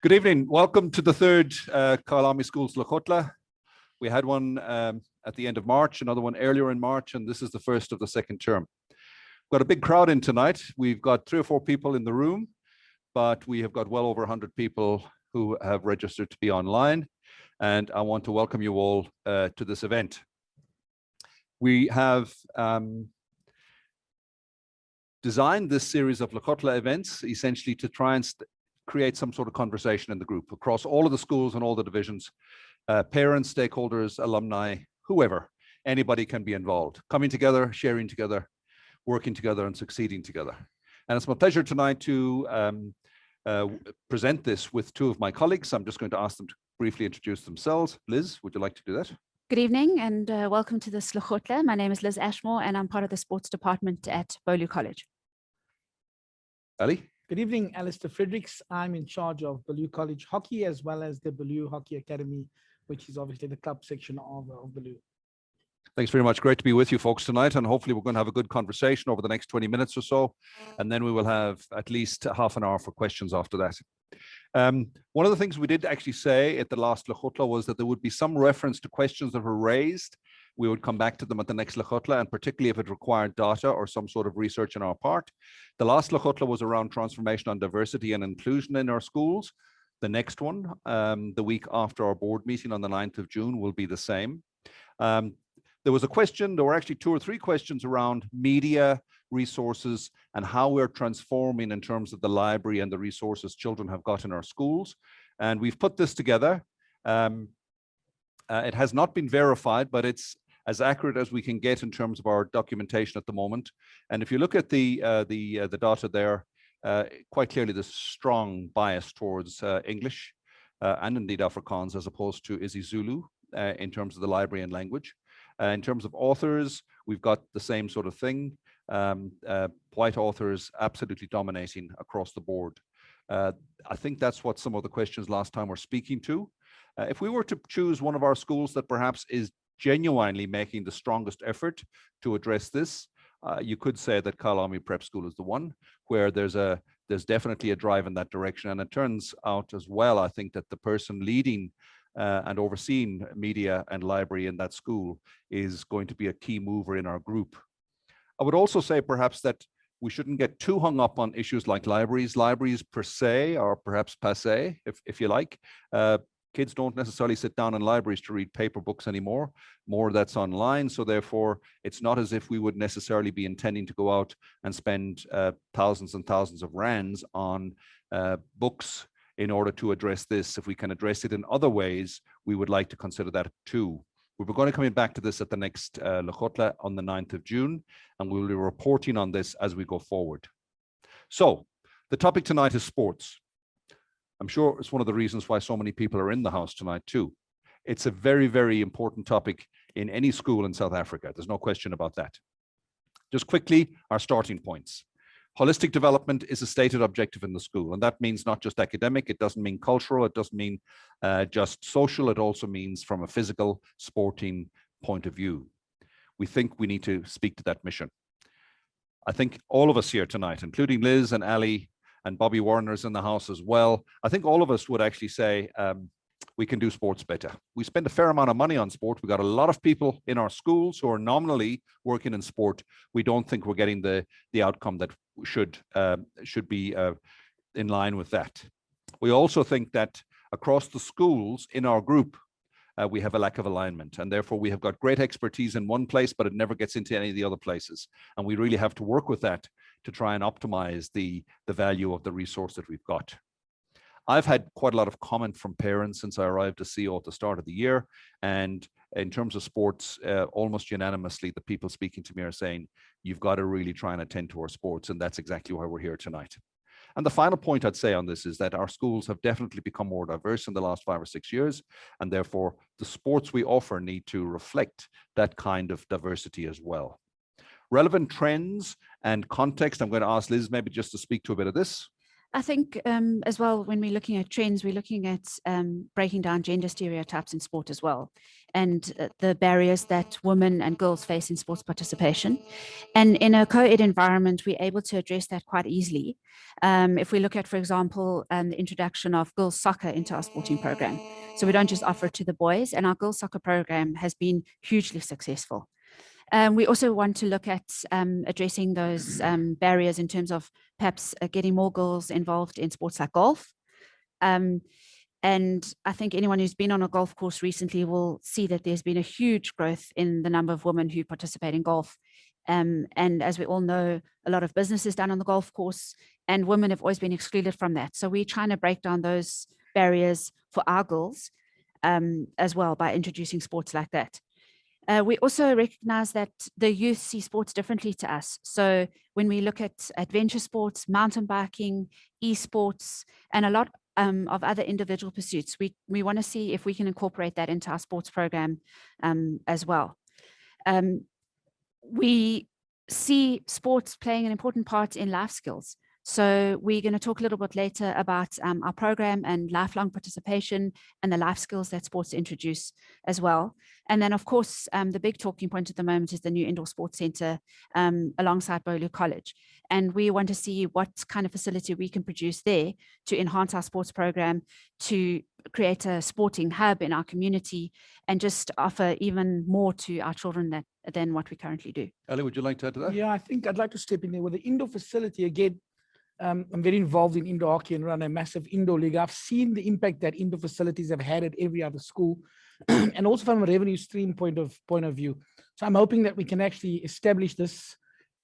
Good evening. Welcome to the third Kyalami Schools Lekgotla. We had one at the end of March, another one earlier in March, and this is the first of the second term. We've got a big crowd in tonight. We've got 3 or 4 people in the room, but we have got well over 100 people who have registered to be online, and I want to welcome you all to this event. We have designed this series of Lekgotla events essentially to try and create some sort of conversation in the group across all of the schools and all the divisions. Parents, stakeholders, alumni, whoever, anybody can be involved, coming together, sharing together, working together and succeeding together. And it's my pleasure tonight to present this with 2 of my colleagues. I'm just going to ask them to briefly introduce themselves. Liz, would you like to do that? Good evening and welcome to this Lekgotla. My name is Liz Ashmore and I'm part of the sports department at Beaulieu College. Ali? Good evening, Allistar Fredericks. I'm in charge of Beaulieu College Hockey as well as the Beaulieu Hockey Academy, which is obviously the club section of Beaulieu. Thanks very much. Great to be with you folks tonight, and hopefully we're going to have a good conversation over the next 20 minutes or so, and then we will have at least half an hour for questions after that. One of the things we did actually say at the last Lekgotla was that there would be some reference to questions that were raised. We would come back to them at the next Lekgotla, and particularly if it required data or some sort of research on our part. The last Lekgotla was around transformation on diversity and inclusion in our schools. The next one, the week after our board meeting on the 9th of June, will be the same. There was a question, there were actually 2 or 3 questions around media, resources, and how we're transforming in terms of the library and the resources children have got in our schools. And we've put this together. It has not been verified, but it's as accurate as we can get in terms of our documentation at the moment. And if you look at the data there, quite clearly there's strong bias towards English and indeed Afrikaans as opposed to isiZulu in terms of the library and language. In terms of authors, we've got the same sort of thing. White authors absolutely dominating across the board. I think that's what some of the questions last time were speaking to. If we were to choose one of our schools that perhaps is genuinely making the strongest effort to address this, you could say that Kyalami Prep School is the one where there's definitely a drive in that direction. And it turns out as well, I think that the person leading and overseeing media and library in that school is going to be a key mover in our group. I would also say perhaps that we shouldn't get too hung up on issues like libraries. Libraries per se, or perhaps passé, if you like. Kids don't necessarily sit down in libraries to read paper books anymore. More that's online. So therefore, it's not as if we would necessarily be intending to go out and spend thousands and thousands of rands on books in order to address this. If we can address it in other ways, we would like to consider that too. We're going to come back to this at the next Lekgotla on the 9th of June, and we'll be reporting on this as we go forward. So the topic tonight is sports. I'm sure it's one of the reasons why so many people are in the house tonight too. It's a very, very important topic in any school in South Africa. There's no question about that. Just quickly, our starting points. Holistic development is a stated objective in the school, and that means not just academic, it doesn't mean cultural, it doesn't mean just social, it also means from a physical, sporting point of view. We think we need to speak to that mission. I think all of us here tonight, including Liz and Ali and Bobby Warner's in the house as well, I think all of us would actually say we can do sports better. We spend a fair amount of money on sport. We've got a lot of people in our schools who are nominally working in sport. We don't think we're getting the outcome that should be in line with that. We also think that across the schools in our group, we have a lack of alignment, and therefore we have got great expertise in one place, but it never gets into any of the other places. And we really have to work with that to try and optimize the value of the resource that we've got. I've had quite a lot of comment from parents since I arrived as CEO at the start of the year. And in terms of sports, almost unanimously, the people speaking to me are saying, you've got to really try and attend to our sports. And that's exactly why we're here tonight. And the final point I'd say on this is that our schools have definitely become more diverse in the last 5 or 6 years. And therefore, the sports we offer need to reflect that kind of diversity as well. Relevant trends and context, I'm going to ask Liz maybe just to speak to a bit of this. I think as well, when we're looking at trends, we're looking at breaking down gender stereotypes in sport as well, and the barriers that women and girls face in sports participation. And in a co-ed environment, we're able to address that quite easily. If we look at, for example, the introduction of girls soccer into our sporting program. So we don't just offer it to the boys, and our girls soccer program has been hugely successful. We also want to look at addressing those barriers in terms of perhaps getting more girls involved in sports like golf. And I think anyone who's been on a golf course recently will see that there's been a huge growth in the number of women who participate in golf. And as we all know, a lot of business is done on the golf course, and women have always been excluded from that. So we're trying to break down those barriers for our girls as well by introducing sports like that. We also recognize that the youth see sports differently to us. So when we look at adventure sports, mountain biking, esports, and a lot of other individual pursuits, we want to see if we can incorporate that into our sports program as well. We see sports playing an important part in life skills. So we're going to talk a little bit later about our program and lifelong participation and the life skills that sports introduce as well. And then, of course, the big talking point at the moment is the new indoor sports center alongside Beaulieu College. And we want to see what kind of facility we can produce there to enhance our sports program, to create a sporting hub in our community, and just offer even more to our children than what we currently do. Ellie, would you like to add to that? Yeah, I think I'd like to step in there with the indoor facility again. I'm very involved in indoor hockey and run a massive indoor league. I've seen the impact that indoor facilities have had at every other school, and also from a revenue stream point of view. So I'm hoping that we can actually establish this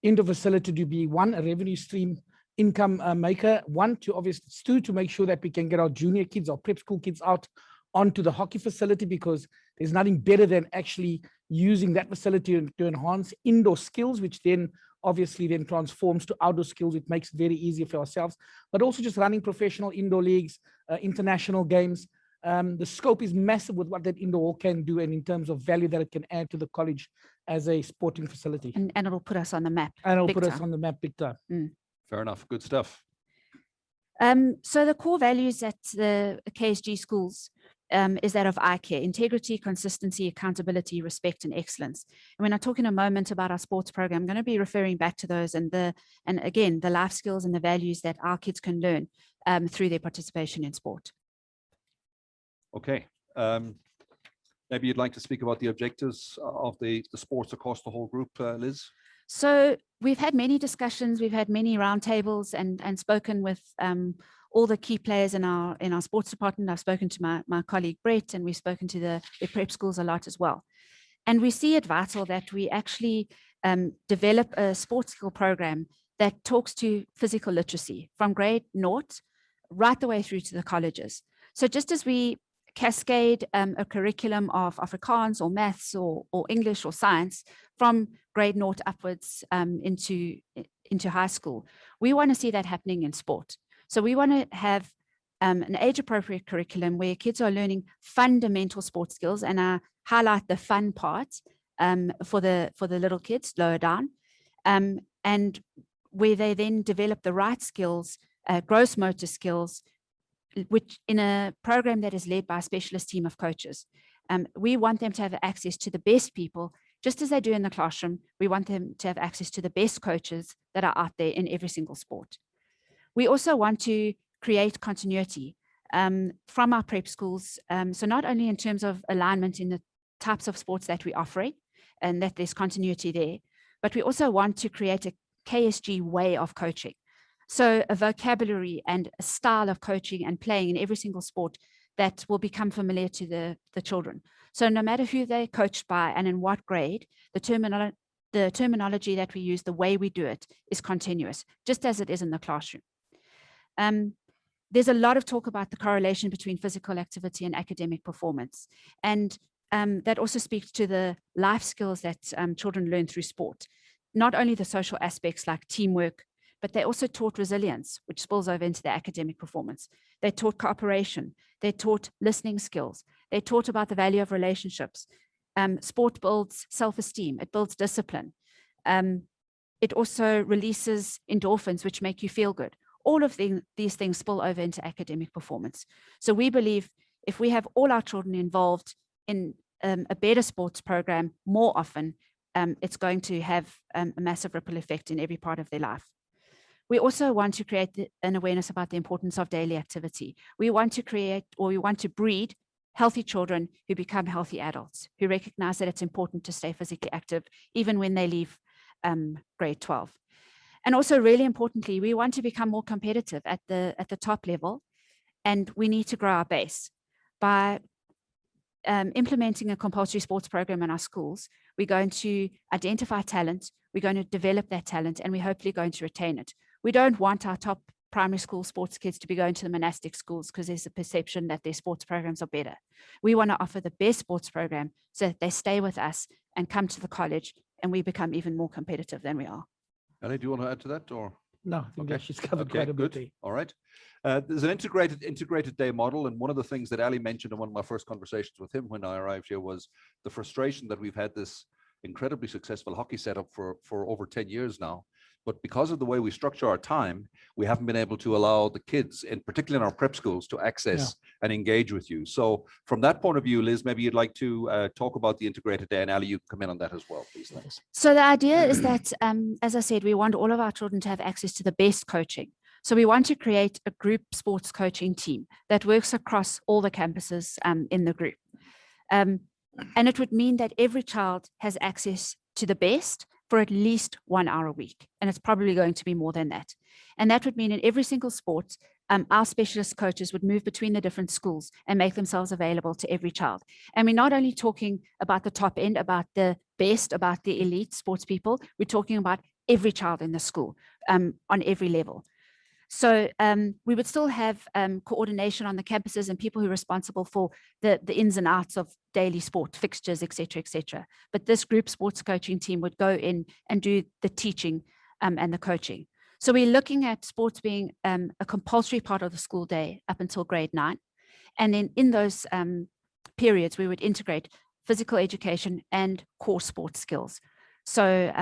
indoor facility to be one, a revenue stream income maker, one, to obviously two, to make sure that we can get our junior kids, our prep school kids out onto the hockey facility, because there's nothing better than actually using that facility to enhance indoor skills, which then obviously then transforms to outdoor skills. It makes it very easy for ourselves, but also just running professional indoor leagues, international games. The scope is massive with what that indoor hall can do, and in terms of value that it can add to the college as a sporting facility. And it'll put us on the map. And it'll put us on the map big time. Fair enough. Good stuff. So the core values at the KSG schools is that of eye care: integrity, consistency, accountability, respect, and excellence. And when I talk in a moment about our sports program, I'm going to be referring back to those and again, the life skills and the values that our kids can learn through their participation in sport. Okay. Maybe you'd like to speak about the objectives of the sports across the whole group, Liz? So we've had many discussions, we've had many roundtables and spoken with all the key players in our sports department. I've spoken to my colleague Brett, and we've spoken to the prep schools a lot as well. And we see it vital that we actually develop a sports skill program that talks to physical literacy from grade 0 right the way through to the colleges. So just as we cascade a curriculum of Afrikaans or maths or English or science from grade 0 upwards into high school, we want to see that happening in sport. So we want to have an age-appropriate curriculum where kids are learning fundamental sports skills, and I highlight the fun part for the little kids lower down, and where they then develop the right skills, gross motor skills, which in a program that is led by a specialist team of coaches. We want them to have access to the best people, just as they do in the classroom. We want them to have access to the best coaches that are out there in every single sport. We also want to create continuity from our prep schools. So not only in terms of alignment in the types of sports that we're offering and that there's continuity there, but we also want to create a KSG way of coaching. So a vocabulary and a style of coaching and playing in every single sport that will become familiar to the children. So no matter who they're coached by and in what grade, the terminology that we use, the way we do it, is continuous, just as it is in the classroom. There's a lot of talk about the correlation between physical activity and academic performance. And that also speaks to the life skills that children learn through sport. Not only the social aspects like teamwork, but they also taught resilience, which spills over into their academic performance. They taught cooperation. They taught listening skills. They taught about the value of relationships. Sport builds self-esteem. It builds discipline. It also releases endorphins, which make you feel good. all of these things spill over into academic performance. So we believe if we have all our children involved in a better sports program more often, it's going to have a massive ripple effect in every part of their life. We also want to create an awareness about the importance of daily activity. We want to create, or we want to breed healthy children who become healthy adults, who recognize that it's important to stay physically active even when they leave grade 12. And also, really importantly, we want to become more competitive at the top level, and we need to grow our base. By implementing a compulsory sports program in our schools, we're going to identify talent, we're going to develop that talent, and we're hopefully going to retain it. We don't want our top primary school sports kids to be going to the monastic schools because there's a perception that their sports programs are better. We want to offer the best sports program so that they stay with us and come to the college, and we become even more competitive than we are. Ellie, do you want to add to that, or? No, I think that she's covered quite a bit there. All right. There's an integrated day model, and one of the things that Ali mentioned in one of my first conversations with him when I arrived here was the frustration that we've had this incredibly successful hockey setup for over 10 years now. But because of the way we structure our time, we haven't been able to allow the kids, in particular in our prep schools, to access and engage with you. So from that point of view, Liz, maybe you'd like to talk about the integrated day, and Ali, you can come in on that as well, please. Thanks. So the idea is that, as I said, we want all of our children to have access to the best coaching. So we want to create a group sports coaching team that works across all the campuses in the group. And it would mean that every child has access to the best for at least 1 hour a week. And it's probably going to be more than that. And that would mean in every single sport, our specialist coaches would move between the different schools and make themselves available to every child. And we're not only talking about the top end, about the best, about the elite sports people, we're talking about every child in the school on every level. So we would still have coordination on the campuses and people who are responsible for the ins and outs of daily sport fixtures, et cetera, et cetera. But this group sports coaching team would go in and do the teaching and the coaching. So we're looking at sports being a compulsory part of the school day up until grade 9. And then in those periods, we would integrate physical education and core sports skills. So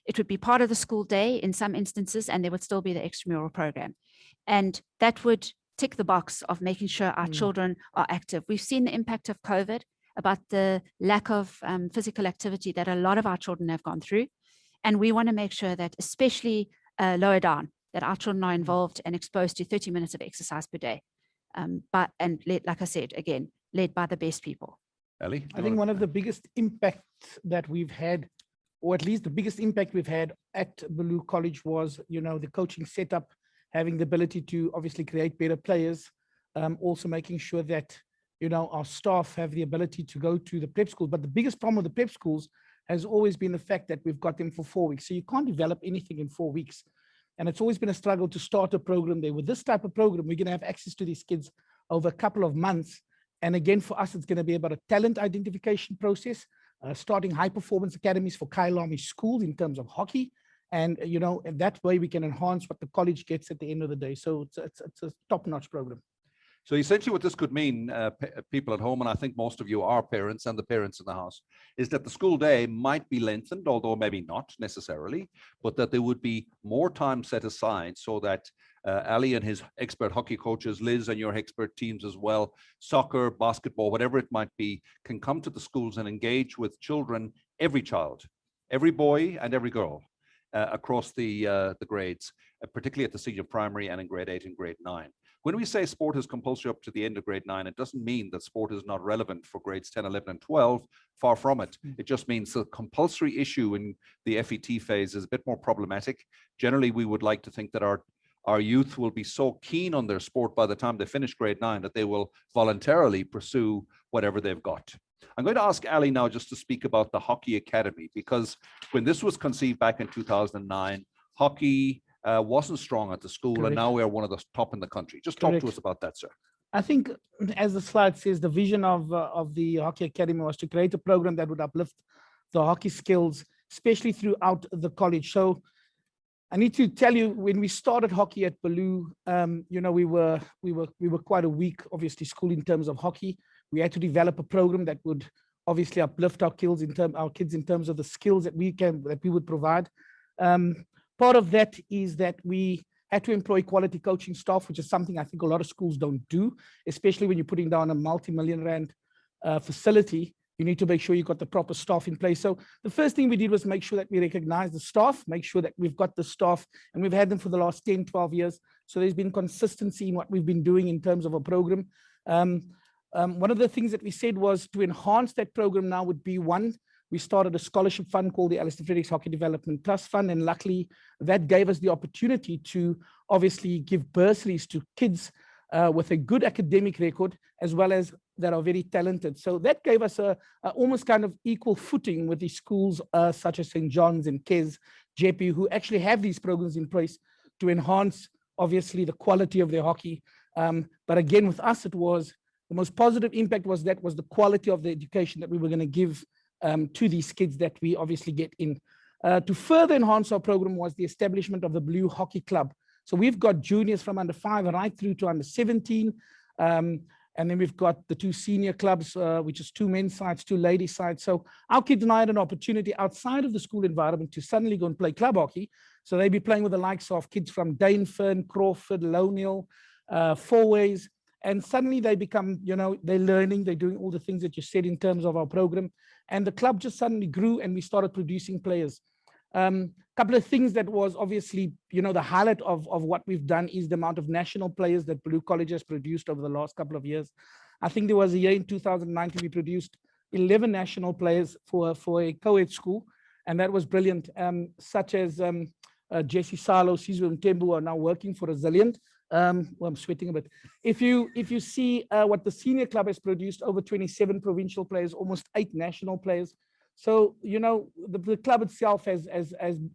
it would be part of the school day in some instances, and there would still be the extramural program. And that would tick the box of making sure our children are active. We've seen the impact of COVID, about the lack of physical activity that a lot of our children have gone through. And we want to make sure that, especially lower down, that our children are involved and exposed to 30 minutes of exercise per day. Like I said, again, led by the best people. Ellie? I think one of the biggest impacts that we've had, or at least the biggest impact we've had at Beaulieu College was, the coaching setup, having the ability to obviously create better players, also making sure that, our staff have the ability to go to the prep school. But the biggest problem with the prep schools has always been the fact that we've got them for 4 weeks. So you can't develop anything in 4 weeks. And it's always been a struggle to start a program there. With this type of program, we're going to have access to these kids over a couple of months. And again, for us, it's going to be about a talent identification process, starting high performance academies for Kyalami schools in terms of hockey. And, and that way we can enhance what the college gets at the end of the day. So it's a top-notch program. So essentially what this could mean, people at home, and I think most of you are parents and the parents in the house, is that the school day might be lengthened, although maybe not necessarily, but that there would be more time set aside so that Ali and his expert hockey coaches, Liz and your expert teams as well, soccer, basketball, whatever it might be, can come to the schools and engage with children, every child, every boy and every girl across the grades, particularly at the senior primary and in grade 8 and grade 9. When we say sport is compulsory up to the end of grade 9, it doesn't mean that sport is not relevant for grades 10, 11, and 12. Far from it. It just means the compulsory issue in the FET phase is a bit more problematic. Generally, we would like to think that our youth will be so keen on their sport by the time they finish grade 9 that they will voluntarily pursue whatever they've got. I'm going to ask Ali now just to speak about the Hockey Academy, because when this was conceived back in 2009, hockey wasn't strong at the school. Correct. And now we are one of the top in the country. Just talk to us about that, sir. I think, as the slide says, the vision of the Hockey Academy was to create a program that would uplift the hockey skills, especially throughout the college. So I need to tell you, when we started hockey at Beaulieu, we were quite a weak, obviously, school in terms of hockey. We had to develop a program that would obviously uplift our kids in terms of the skills that we would provide. Part of that is that we had to employ quality coaching staff, which is something I think a lot of schools don't do, especially when you're putting down a multi-million rand facility. You need to make sure you've got the proper staff in place. So the first thing we did was make sure that we recognize the staff, make sure that we've got the staff, and we've had them for the last 10, 12 years. So there's been consistency in what we've been doing in terms of a program. One of the things that we said was to enhance that program now would be, one, we started a scholarship fund called the Allistar Fredericks Hockey Development Trust Fund. And luckily that gave us the opportunity to obviously give bursaries to kids with a good academic record, as well as that are very talented. So that gave us a almost kind of equal footing with the schools such as St. John's and Kes, JP, who actually have these programs in place to enhance obviously the quality of their hockey. But again, with us, it was the most positive impact was the quality of the education that we were going to give to these kids that we obviously get in. To further enhance our program was the establishment of the Beaulieu Hockey Club. So we've got juniors from under 5 right through to under 17. And then we've got the 2 senior clubs, which is 2 men's sides, 2 ladies sides. So our kids and I had an opportunity outside of the school environment to suddenly go and play club hockey. So they'd be playing with the likes of kids from Dainfern, Crawford, Loneal, Fourways. And suddenly they become, they're learning, they're doing all the things that you said in terms of our program. And the club just suddenly grew and we started producing players. Couple of things that was obviously, the highlight of what we've done is the amount of national players that Beaulieu College has produced over the last couple of years. I think there was a year in 2019, we produced 11 national players for a co-ed school. And that was brilliant, such as Jesse Salo, Sizwe Mtembu are now working for Resilient. Well, I'm sweating a bit. If you see what the senior club has produced, over 27 provincial players, almost 8 national players. So, the club itself has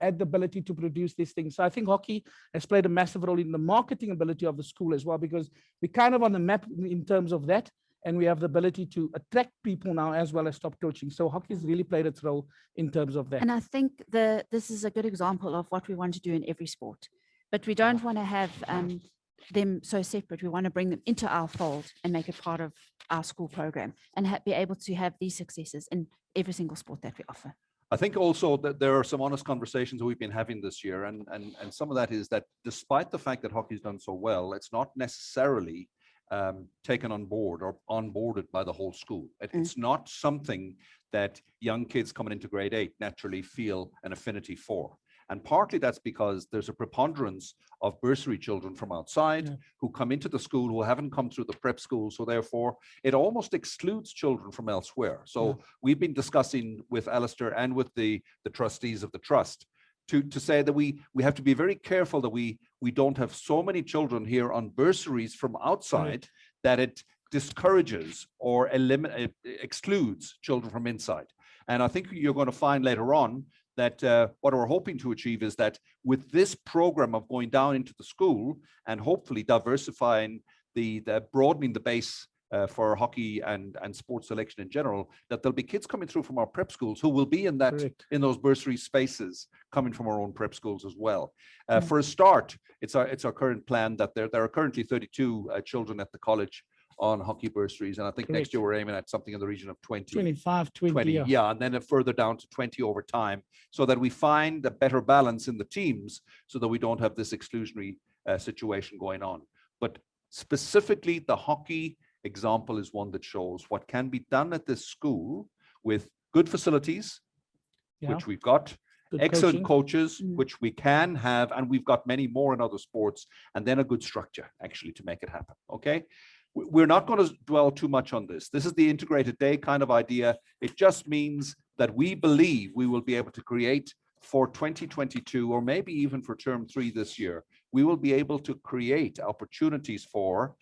had the ability to produce these things. So I think hockey has played a massive role in the marketing ability of the school as well, because we're kind of on the map in terms of that. And we have the ability to attract people now as well as stop coaching. So hockey has really played its role in terms of that. And I think this is a good example of what we want to do in every sport. But we don't want to have them so separate. We want to bring them into our fold and make it part of our school program and be able to have these successes in every single sport that we offer. I think also that there are some honest conversations we've been having this year, and some of that is that despite the fact that hockey's done so well, it's not necessarily taken on board or onboarded by the whole school. It's not something that young kids coming into grade 8 naturally feel an affinity for. And partly that's because there's a preponderance of bursary children from outside who come into the school who haven't come through the prep school. So therefore, it almost excludes children from elsewhere. So we've been discussing with Allistar and with the trustees of the trust to say that we have to be very careful that we don't have so many children here on bursaries from outside that it discourages or excludes children from inside. And I think you're going to find later on that what we're hoping to achieve is that with this program of going down into the school and hopefully diversifying the broadening the base for hockey and sports selection in general, that there'll be kids coming through from our prep schools who will be in in those bursary spaces coming from our own prep schools as well. For a start, it's our current plan that there are currently 32 children at the college on hockey bursaries, and I think next year we're aiming at something in the region of 25, 20, and then further down to 20 over time, so that we find a better balance in the teams, so that we don't have this exclusionary situation going on. But specifically, the hockey example is one that shows what can be done at this school with good facilities, which we've got, good excellent coaches, which we can have, and we've got many more in other sports, and then a good structure actually to make it happen. Okay. We're not going to dwell too much on this. This is the integrated day kind of idea. It just means that we believe we will be able to create for 2022, or maybe even for term 3 this year, we will be able to create opportunities for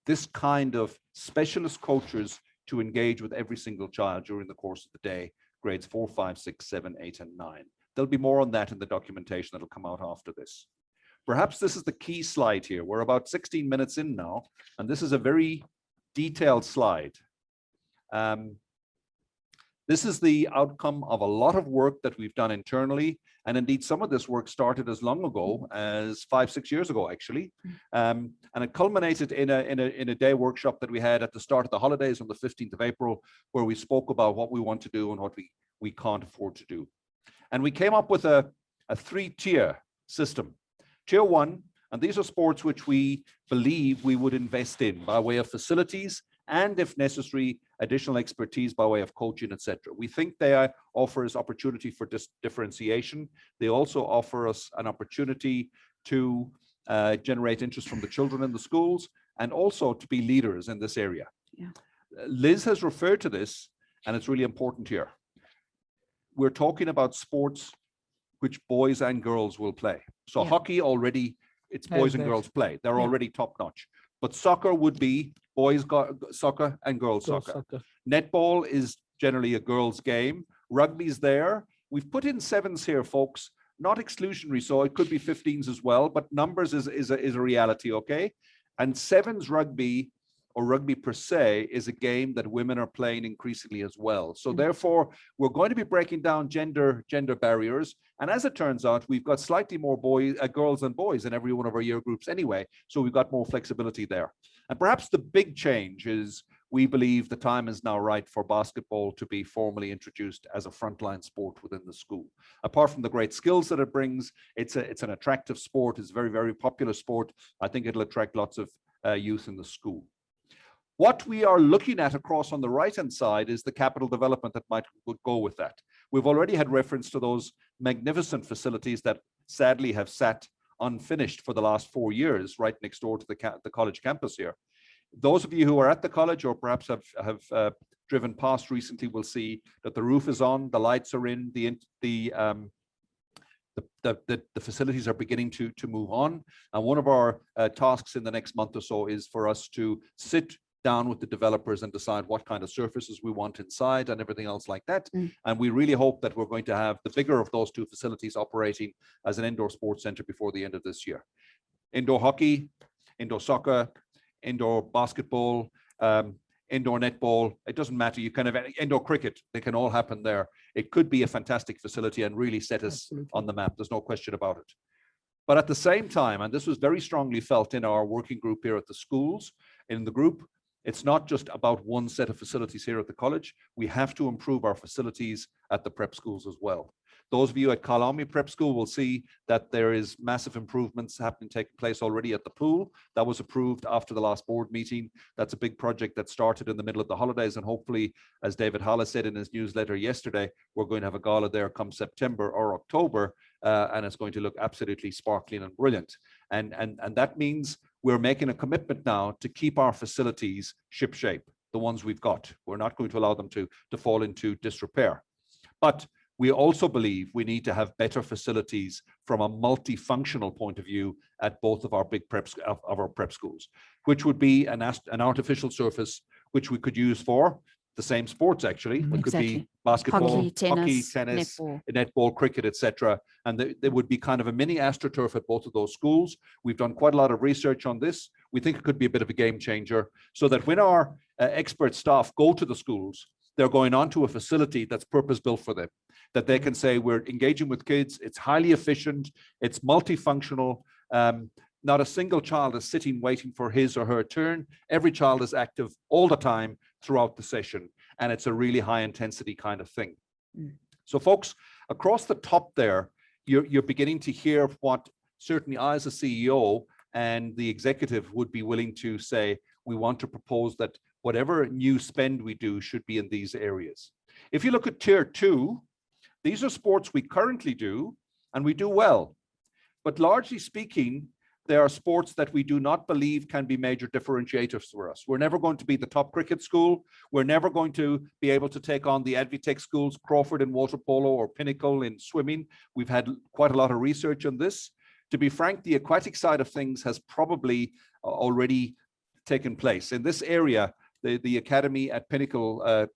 this kind of specialist coaches to engage with every single child during the course of the day, grades 4, 5, 6, 7, 8, and 9. There'll be more on that in the documentation that'll come out after this. Perhaps this is the key slide here. We're about 16 minutes in now, and this is a very detailed slide. This is the outcome of a lot of work that we've done internally, and indeed some of this work started as long ago as 5-6 years ago, actually, and it culminated in a day workshop that we had at the start of the holidays on the 15th of April, where we spoke about what we want to do and what we can't afford to do, and we came up with a 3-tier system. Tier 1, and these are sports which we believe we would invest in by way of facilities and, if necessary, additional expertise by way of coaching, etc. We think they offer us opportunity for differentiation. They also offer us an opportunity to generate interest from the children in the schools and also to be leaders in this area. Yeah. Liz has referred to this, and it's really important here. We're talking about sports which boys and girls will play. So hockey already, it's boys and girls play. They're already top notch. But soccer would be boys soccer and girls soccer. Netball is generally a girls' game. Rugby's there. We've put in 7s here, folks. Not exclusionary, so it could be 15s as well, but numbers is a reality, okay? And 7s rugby, or rugby per se, is a game that women are playing increasingly as well. So therefore, we're going to be breaking down gender barriers. And as it turns out, we've got slightly more girls than boys in every one of our year groups anyway. So we've got more flexibility there. And perhaps the big change is we believe the time is now right for basketball to be formally introduced as a frontline sport within the school. Apart from the great skills that it brings, it's an attractive sport. It's a very, very popular sport. I think it'll attract lots of youth in the school. What we are looking at across on the right-hand side is the capital development that would go with that. We've already had reference to those magnificent facilities that sadly have sat unfinished for the last 4 years, right next door to the college campus here. Those of you who are at the college or perhaps have driven past recently will see that the roof is on, the lights are in, the facilities are beginning to move on. And one of our tasks in the next month or so is for us to sit down with the developers and decide what kind of surfaces we want inside and everything else like that. And we really hope that we're going to have the bigger of those 2 facilities operating as an indoor sports center before the end of this year. Indoor hockey, indoor soccer, indoor basketball, indoor netball, it doesn't matter. You kind of indoor cricket, they can all happen there. It could be a fantastic facility and really set us on the map. There's no question about it. But at the same time, and this was very strongly felt in our working group here at the schools, in the group, it's not just about one set of facilities here at the college. We have to improve our facilities at the prep schools as well. Those of you at Kyalami Prep School will see that there is massive improvements taking place already at the pool. That was approved after the last board meeting. That's a big project that started in the middle of the holidays. And hopefully, as David Hollis said in his newsletter yesterday, we're going to have a gala there come September or October. And it's going to look absolutely sparkling and brilliant. And that means we're making a commitment now to keep our facilities shipshape, the ones we've got. We're not going to allow them to fall into disrepair. But we also believe we need to have better facilities from a multifunctional point of view at both of our big prep schools, which would be an artificial surface which we could use for the same sports, actually. It could be basketball, hockey, tennis, netball, cricket, etc. And there would be kind of a mini AstroTurf at both of those schools. We've done quite a lot of research on this. We think it could be a bit of a game changer, so that when our expert staff go to the schools, they're going onto a facility that's purpose-built for them, that they can say, we're engaging with kids, it's highly efficient, it's multifunctional, not a single child is sitting waiting for his or her turn. Every child is active all the time throughout the session, and it's a really high intensity kind of thing. So folks, across the top there, you're beginning to hear what certainly I as a CEO and the executive would be willing to say. We want to propose that whatever new spend we do should be in these areas. If you look at tier 2, these are sports we currently do, and we do well. But largely speaking, they are sports that we do not believe can be major differentiators for us. We're never going to be the top cricket school. We're never going to be able to take on the Advitech schools, Crawford in water polo or Pinnacle in swimming. We've had quite a lot of research on this. To be frank, the aquatic side of things has probably already taken place. In this area, the academy at Pinnacle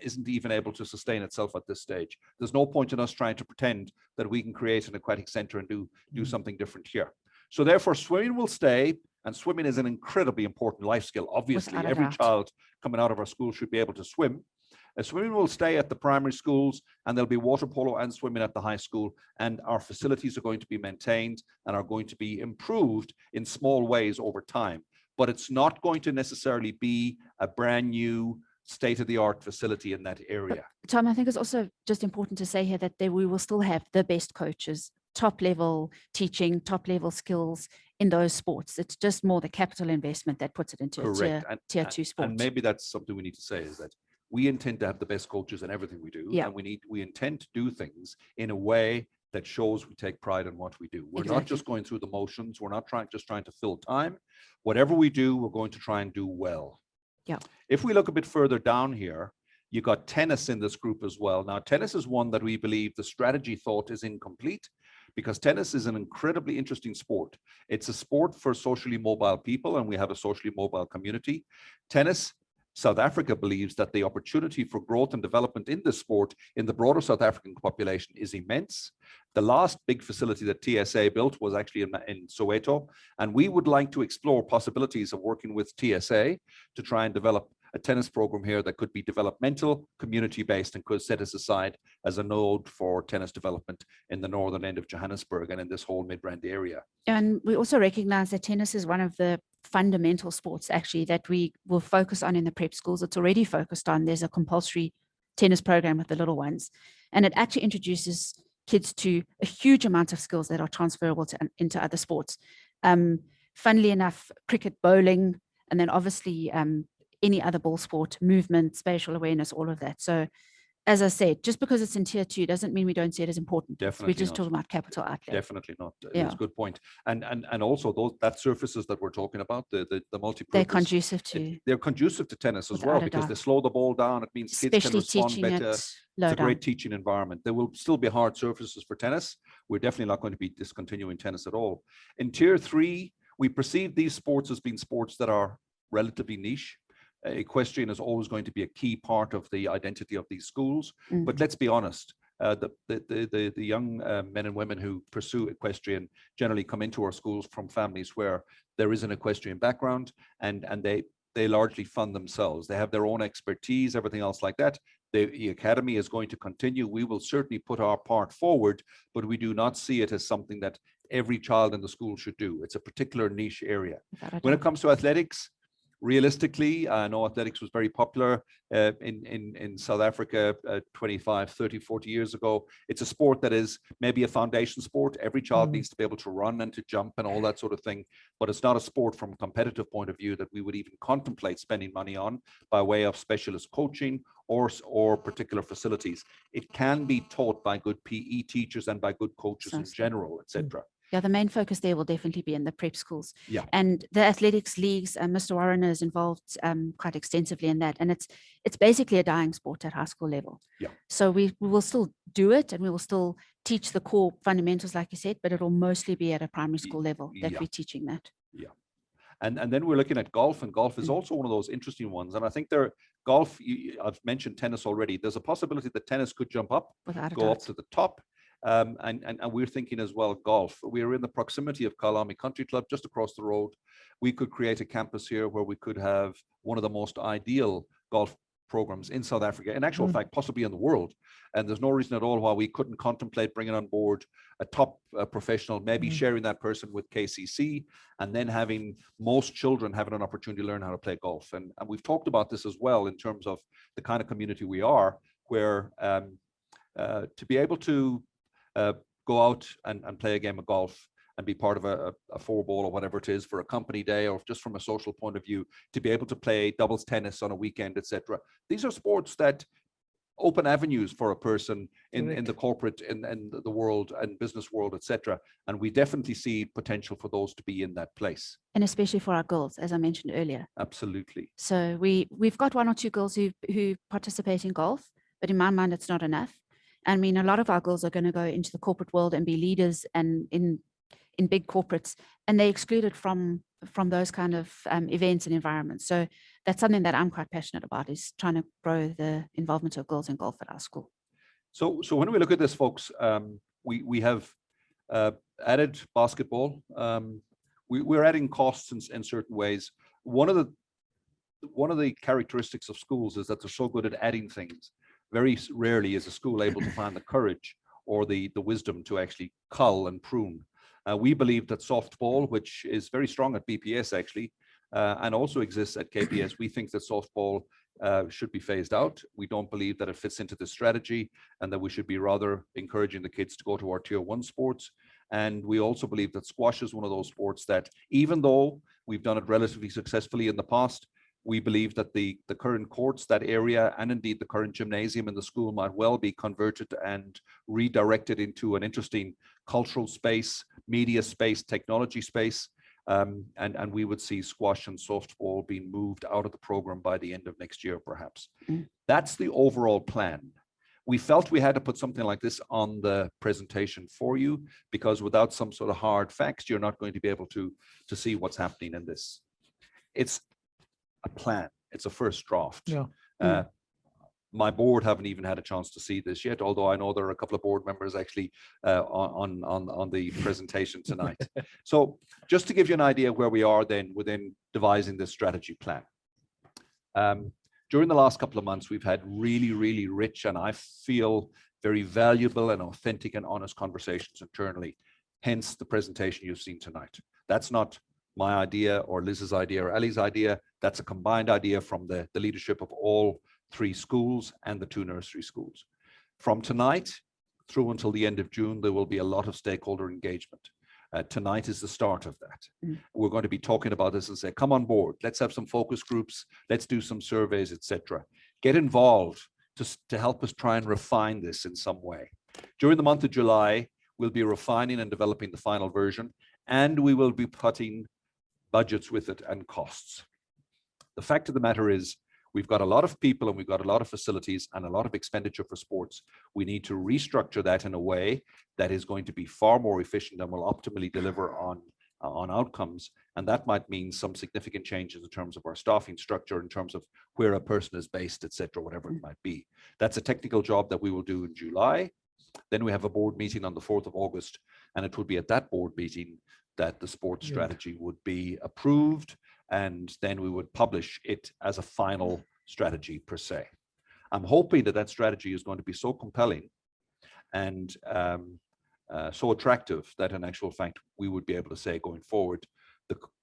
isn't even able to sustain itself at this stage. There's no point in us trying to pretend that we can create an aquatic center and do something different here. So therefore, swimming will stay, and swimming is an incredibly important life skill. Obviously, every child coming out of our school should be able to swim. Swimming will stay at the primary schools, and there'll be water polo and swimming at the high school, and our facilities are going to be maintained and are going to be improved in small ways over time. But it's not going to necessarily be a brand new state-of-the-art facility in that area. But, Tom, I think it's also just important to say here that we will still have the best coaches top level teaching, top level skills in those sports. It's just more the capital investment that puts it into a tier 2 sport. And maybe that's something we need to say, is that we intend to have the best coaches in everything we do. Yeah. And we intend to do things in a way that shows we take pride in what we do. We're not just going through the motions. We're not trying to fill time. Whatever we do, we're going to try and do well. Yeah. If we look a bit further down here, you got tennis in this group as well. Now, tennis is one that we believe the strategy thought is incomplete, because tennis is an incredibly interesting sport. It's a sport for socially mobile people, and we have a socially mobile community. Tennis, South Africa believes that the opportunity for growth and development in this sport in the broader South African population is immense. The last big facility that TSA built was actually in Soweto, and we would like to explore possibilities of working with TSA to try and develop a tennis program here that could be developmental, community-based, and could set us aside as a node for tennis development in the northern end of Johannesburg and in this whole Midrand area. And we also recognize that tennis is one of the fundamental sports actually that we will focus on in the prep schools. It's already focused on. There's a compulsory tennis program with the little ones, and it actually introduces kids to a huge amount of skills that are transferable into other sports. Funnily enough, cricket, bowling, and then obviously any other ball sport, movement, spatial awareness, all of that. So as I said, just because it's in tier 2 doesn't mean we don't see it as important. Definitely We're just not. talking about capital outlay. Definitely not. Yeah. It's a good point. And also that surfaces that we're talking about, the multi-purpose. They're conducive to. They're conducive to tennis as Without well, a because doubt. they slow the ball down. It means kids can respond teaching better. it low It's a down. great teaching environment. There will still be hard surfaces for tennis. We're definitely not going to be discontinuing tennis at all. In tier 3, we perceive these sports as being sports that are relatively niche. Equestrian is always going to be a key part of the identity of these schools. But let's be honest, the young men and women who pursue equestrian generally come into our schools from families where there is an equestrian background, and they largely fund themselves. They have their own expertise, everything else like that. The academy is going to continue. We will certainly put our part forward, but we do not see it as something that every child in the school should do. It's a particular niche area. When it comes to athletics, realistically, I know athletics was very popular in South Africa 25, 30, 40 years ago. It's a sport that is maybe a foundation sport. Every child needs to be able to run and to jump and all that sort of thing, but it's not a sport from a competitive point of view that we would even contemplate spending money on by way of specialist coaching or particular facilities. It can be taught by good PE teachers and by good coaches in general, etc. Yeah, the main focus there will definitely be in the prep schools. Yeah. And the athletics leagues, Mr. Warren is involved quite extensively in that. And it's basically a dying sport at high school level. Yeah. So we will still do it, and we will still teach the core fundamentals, like you said, but it will mostly be at a primary school level that we're teaching that. Yeah. And then we're looking at golf, and golf is also one of those interesting ones. And I think golf, I've mentioned tennis already. There's a possibility that tennis could jump up, go up to the top. And we're thinking as well, golf. We're in the proximity of Kyalami Country Club, just across the road. We could create a campus here where we could have one of the most ideal golf programs in South Africa, in actual fact, possibly in the world. And there's no reason at all why we couldn't contemplate bringing on board a top professional, maybe sharing that person with KCC, and then having most children having an opportunity to learn how to play golf. And we've talked about this as well in terms of the kind of community we are, where to be able to go out and play a game of golf and be part of a 4-ball or whatever it is for a company day, or just from a social point of view, to be able to play doubles tennis on a weekend, etc. These are sports that open avenues for a person in the corporate and the world and business world, etc. And we definitely see potential for those to be in that place. And especially for our girls, as I mentioned earlier. Absolutely. So we've got 1 or 2 girls who participate in golf, but in my mind, it's not enough. I mean, a lot of our girls are going to go into the corporate world and be leaders and in big corporates, and they're excluded from those kind of events and environments. So that's something that I'm quite passionate about, is trying to grow the involvement of girls in golf at our school. So when we look at this, folks, we have added basketball. We're adding costs in certain ways. One of the characteristics of schools is that they're so good at adding things. Very rarely is a school able to find the courage or the wisdom to actually cull and prune. We believe that softball, which is very strong at BPS actually, and also exists at KPS, we think that softball should be phased out. We don't believe that it fits into the strategy, and that we should be rather encouraging the kids to go to our tier 1 sports. And we also believe that squash is one of those sports that, even though we've done it relatively successfully in the past, we believe that the current courts, that area, and indeed the current gymnasium in the school might well be converted and redirected into an interesting cultural space, media space, technology space. And we would see squash and softball being moved out of the program by the end of next year, perhaps. That's the overall plan. We felt we had to put something like this on the presentation for you, because without some sort of hard facts, you're not going to be able to see what's happening in this. It's a plan. It's a first draft. Yeah. My board haven't even had a chance to see this yet, although I know there are a couple of board members actually on the presentation tonight. So just to give you an idea where we are then within devising this strategy plan. During the last couple of months, we've had really, really rich, and I feel very valuable and authentic and honest conversations internally, hence the presentation you've seen tonight. That's not my idea or Liz's idea or Ali's idea. That's a combined idea from the leadership of all 3 schools and the 2 nursery schools. From tonight through until the end of June, there will be a lot of stakeholder engagement. Tonight is the start of that. We're going to be talking about this and say, come on board, let's have some focus groups, let's do some surveys, etc. Get involved to help us try and refine this in some way. During the month of July, we'll be refining and developing the final version, and we will be putting budgets with it and costs. The fact of the matter is, we've got a lot of people and we've got a lot of facilities and a lot of expenditure for sports. We need to restructure that in a way that is going to be far more efficient and will optimally deliver on outcomes. And that might mean some significant changes in terms of our staffing structure, in terms of where a person is based, etc., whatever it might be. That's a technical job that we will do in July. Then we have a board meeting on the 4th of August, and it would be at that board meeting that the sports strategy would be approved, and then we would publish it as a final strategy per se. I'm hoping that that strategy is going to be so compelling and so attractive that in actual fact, we would be able to say going forward,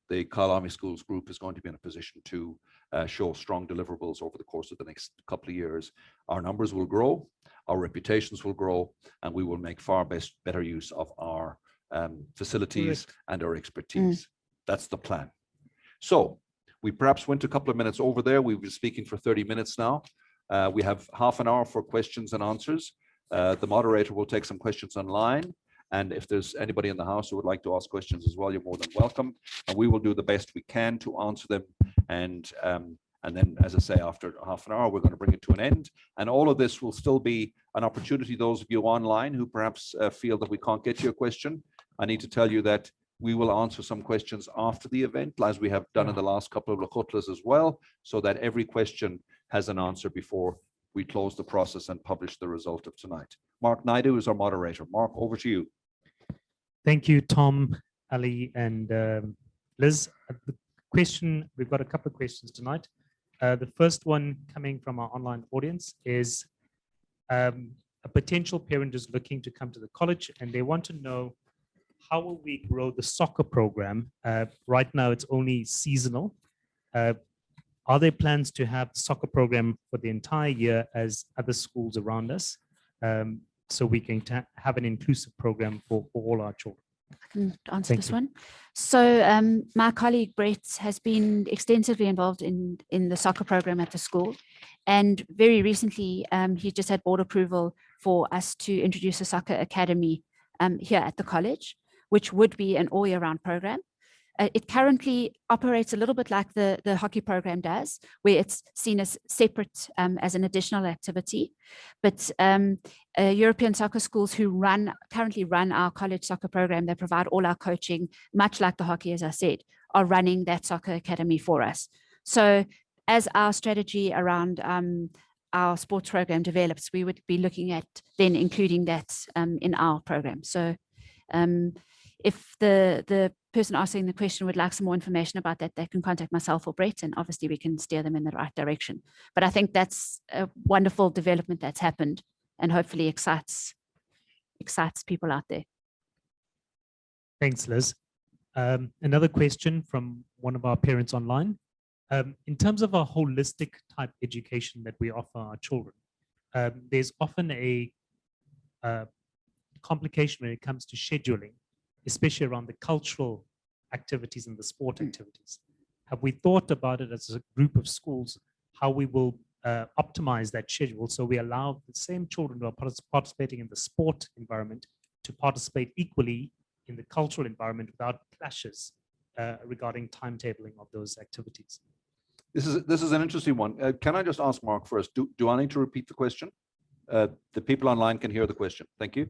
the Kyalami Schools Group is going to be in a position to show strong deliverables over the course of the next couple of years. Our numbers will grow, our reputations will grow, and we will make far better use of our facilities and our expertise. That's the plan. So we perhaps went a couple of minutes over there. We've been speaking for 30 minutes now. We have half an hour for questions and answers. The moderator will take some questions online. And if there's anybody in the house who would like to ask questions as well, you're more than welcome. And we will do the best we can to answer them. And then, as I say, after half an hour, we're going to bring it to an end. And all of this will still be an opportunity. Those of you online who perhaps feel that we can't get your question, I need to tell you that we will answer some questions after the event, as we have done in the last couple of Lekgotlas as well, so that every question has an answer before we close the process and publish the result of tonight. Mark Naidu is our moderator. Mark, over to you. Thank you, Tom, Ali, and Liz. The question, we've got a couple of questions tonight. The first one coming from our online audience is a potential parent is looking to come to the college and they want to know, how will we grow the soccer program? Right now, it's only seasonal. Are there plans to have the soccer program for the entire year as other schools around us, so we can have an inclusive program for all our children? I can answer this one. So my colleague Brett has been extensively involved in the soccer program at the school. And very recently, he just had board approval for us to introduce a soccer academy here at the college, which would be an all year round program. It currently operates a little bit like the hockey program does, where it's seen as separate as an additional activity. But European soccer schools who currently run our college soccer program, they provide all our coaching, much like the hockey, as I said, are running that soccer academy for us. So as our strategy around our sports program develops, we would be looking at then including that in our program. So if the person asking the question would like some more information about that, they can contact myself or Brett, and obviously we can steer them in the right direction. But I think that's a wonderful development that's happened and hopefully excites people out there. Thanks, Liz. Another question from one of our parents online. In terms of a holistic type education that we offer our children, there's often a complication when it comes to scheduling, especially around the cultural activities and the sport activities. Have we thought about it as a group of schools, how we will optimize that schedule so we allow the same children who are participating in the sport environment to participate equally in the cultural environment without clashes regarding timetabling of those activities? This is an interesting one. Can I just ask Mark first? Do I need to repeat the question? The people online can hear the question. Thank you.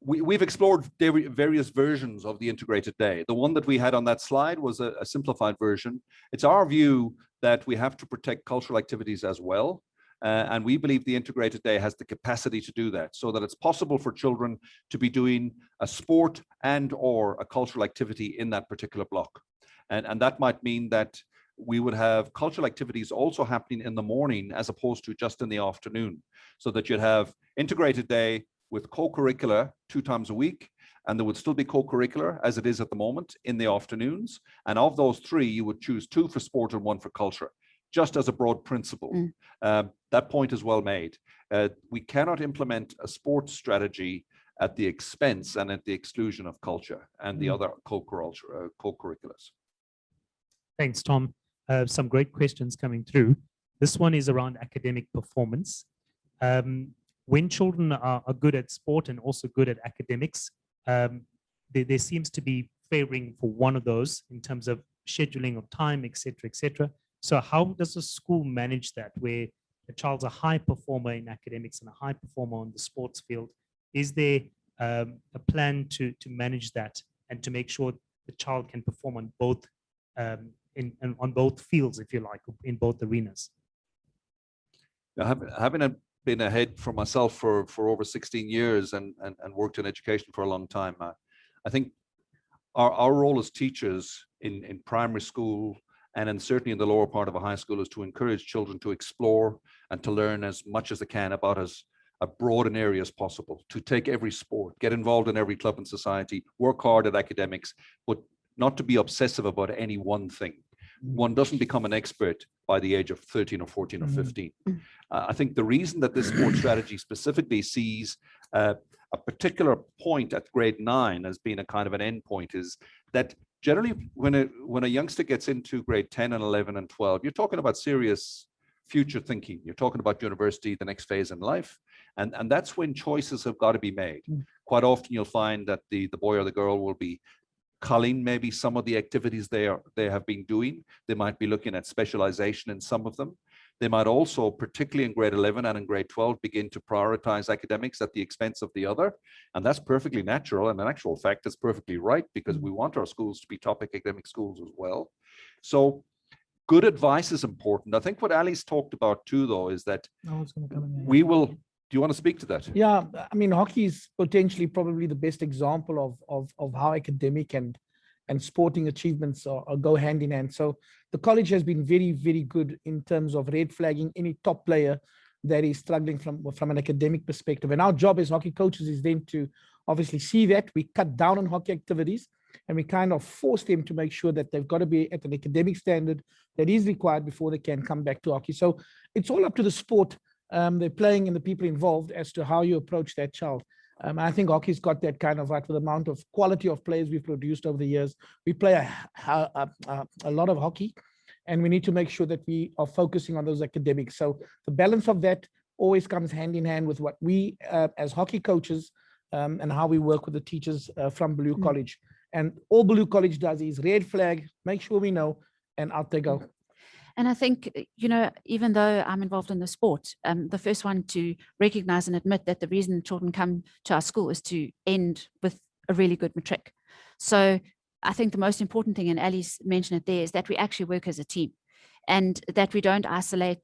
We've explored various versions of the integrated day. The one that we had on that slide was a simplified version. It's our view that we have to protect cultural activities as well. And we believe the integrated day has the capacity to do that, so that it's possible for children to be doing a sport and or a cultural activity in that particular block. And that might mean that we would have cultural activities also happening in the morning as opposed to just in the afternoon, so that you'd have integrated day with co-curricular 2 times a week, and there would still be co-curricular as it is at the moment in the afternoons. And of those 3, you would choose 2 for sport and 1 for culture, just as a broad principle. That point is well made. We cannot implement a sports strategy at the expense and at the exclusion of culture and the other co-curriculars. Thanks, Tom. Some great questions coming through. This one is around academic performance. When children are good at sport and also good at academics, there seems to be favoring for one of those in terms of scheduling of time, et cetera, et cetera. So how does a school manage that, where a child's a high performer in academics and a high performer on the sports field? Is there a plan to manage that and to make sure the child can perform on both on both fields, if you like, in both arenas? Having been ahead for myself for over 16 years and worked in education for a long time, I think our role as teachers in primary school and certainly in the lower part of a high school is to encourage children to explore and to learn as much as they can about as broad an area as possible, to take every sport, get involved in every club and society, work hard at academics, but not to be obsessive about any one thing. One doesn't become an expert by the age of 13 or 14 or 15. I think the reason that this sport strategy specifically sees a particular point at grade 9 as being a kind of an end point is that generally when a youngster gets into grade 10 and 11 and 12, you're talking about serious future thinking. You're talking about university, the next phase in life. And that's when choices have got to be made. Quite often you'll find that the boy or the girl will be culling maybe some of the activities they have been doing. They might be looking at specialization in some of them. They might also, particularly in grade 11 and in grade 12, begin to prioritize academics at the expense of the other. And that's perfectly natural. And in actual fact, it's perfectly right, because we want our schools to be top academic schools as well. So good advice is important. I think what Ali's talked about too, though, is that we will, do you want to speak to that? Yeah, I mean, hockey is potentially probably the best example of how academic and sporting achievements go hand in hand. So the college has been very, very good in terms of red flagging any top player that is struggling from an academic perspective. And our job as hockey coaches is then to obviously see that. We cut down on hockey activities and we kind of force them to make sure that they've got to be at an academic standard that is required before they can come back to hockey. So it's all up to the sport they're playing and the people involved as to how you approach that child. I think hockey's got that kind of right with the amount of quality of players we've produced over the years. We play a lot of hockey, and we need to make sure that we are focusing on those academics. So the balance of that always comes hand in hand with what we as hockey coaches and how we work with the teachers from Beaulieu College. And all Beaulieu College does is red flag, make sure we know, and out they go. And I think, you know, even though I'm involved in the sport, the first one to recognize and admit that the reason children come to our school is to end with a really good matric. So I think the most important thing, and Ali's mentioned it there, is that we actually work as a team, and that we don't isolate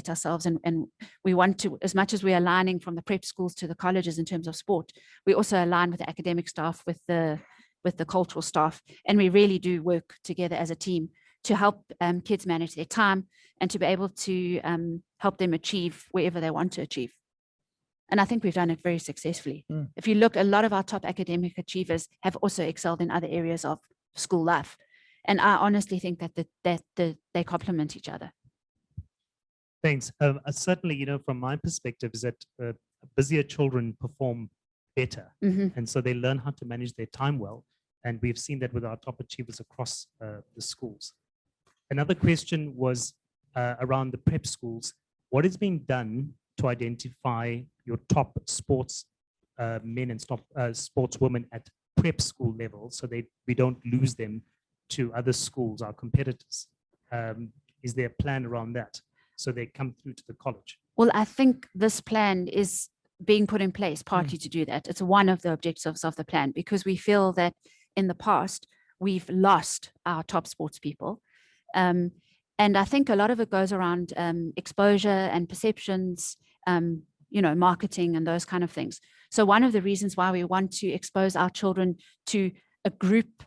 ourselves, and we want to, as much as we're aligning from the prep schools to the colleges in terms of sport, we also align with the academic staff, with the cultural staff, and we really do work together as a team to help kids manage their time and to be able to help them achieve wherever they want to achieve. And I think we've done it very successfully. If you look, a lot of our top academic achievers have also excelled in other areas of school life. And I honestly think that they complement each other. Thanks. Certainly, you know, from my perspective, is that busier children perform better, and so they learn how to manage their time well. And we've seen that with our top achievers across the schools. Another question was around the prep schools. What is being done to identify your top sports men and sportswomen at prep school level so we don't lose them to other schools, our competitors? Is there a plan around that so they come through to the college? Well, I think this plan is being put in place partly to do that. It's one of the objectives of the plan, because we feel that in the past, we've lost our top sports people. And I think a lot of it goes around exposure and perceptions, you know, marketing and those kind of things. So one of the reasons why we want to expose our children to a group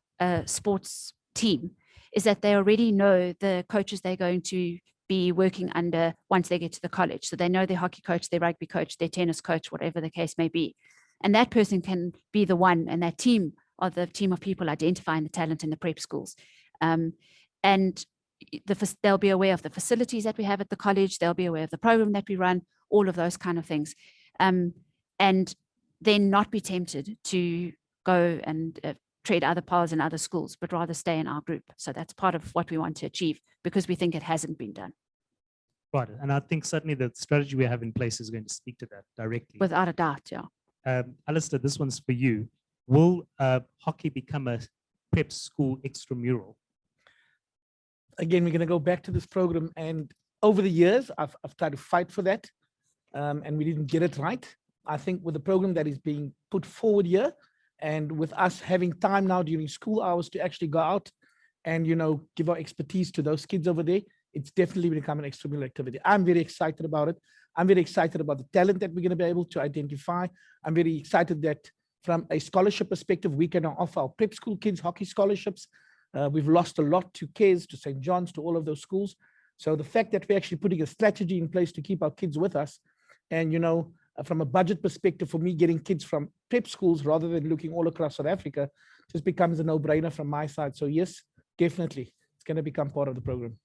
sports team is that they already know the coaches they're going to be working under once they get to the college. So they know their hockey coach, their rugby coach, their tennis coach, whatever the case may be. And that person can be the one, and that team or the team of people identifying the talent in the prep schools. And they'll be aware of the facilities that we have at the college. They'll be aware of the program that we run, all of those kind of things. And then not be tempted to go and trade other paths in other schools, but rather stay in our group. So that's part of what we want to achieve, because we think it hasn't been done. Right. And I think certainly the strategy we have in place is going to speak to that directly. Without a doubt, yeah. Allistar, this one's for you. Will hockey become a prep school extramural? Again, we're going to go back to this program, and over the years, I've tried to fight for that, and we didn't get it right. I think with the program that is being put forward here, and with us having time now during school hours to actually go out and, you know, give our expertise to those kids over there, it's definitely become an extramural activity. I'm very excited about it. I'm very excited about the talent that we're going to be able to identify. I'm very excited that from a scholarship perspective, we can offer our prep school kids hockey scholarships. We've lost a lot to Cares, to St. John's, to all of those schools. So the fact that we're actually putting a strategy in place to keep our kids with us, and, you know, from a budget perspective, for me, getting kids from prep schools rather than looking all across South Africa just becomes a no-brainer from my side. So yes, definitely, it's going to become part of the program.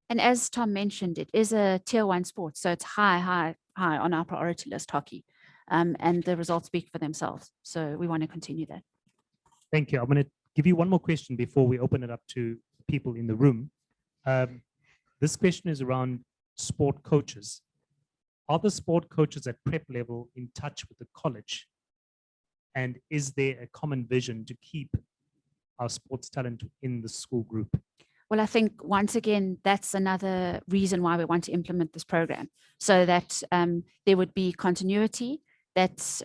And as Tom mentioned, it is a tier 1 sport. So it's high on our priority list, hockey. And the results speak for themselves. So we want to continue that. Thank you. I'm going to give you one more question before we open it up to people in the room. This question is around sport coaches. Are the sport coaches at prep level in touch with the college? And is there a common vision to keep our sports talent in the school group? Well, I think once again, that's another reason why we want to implement this program, so that there would be continuity. That's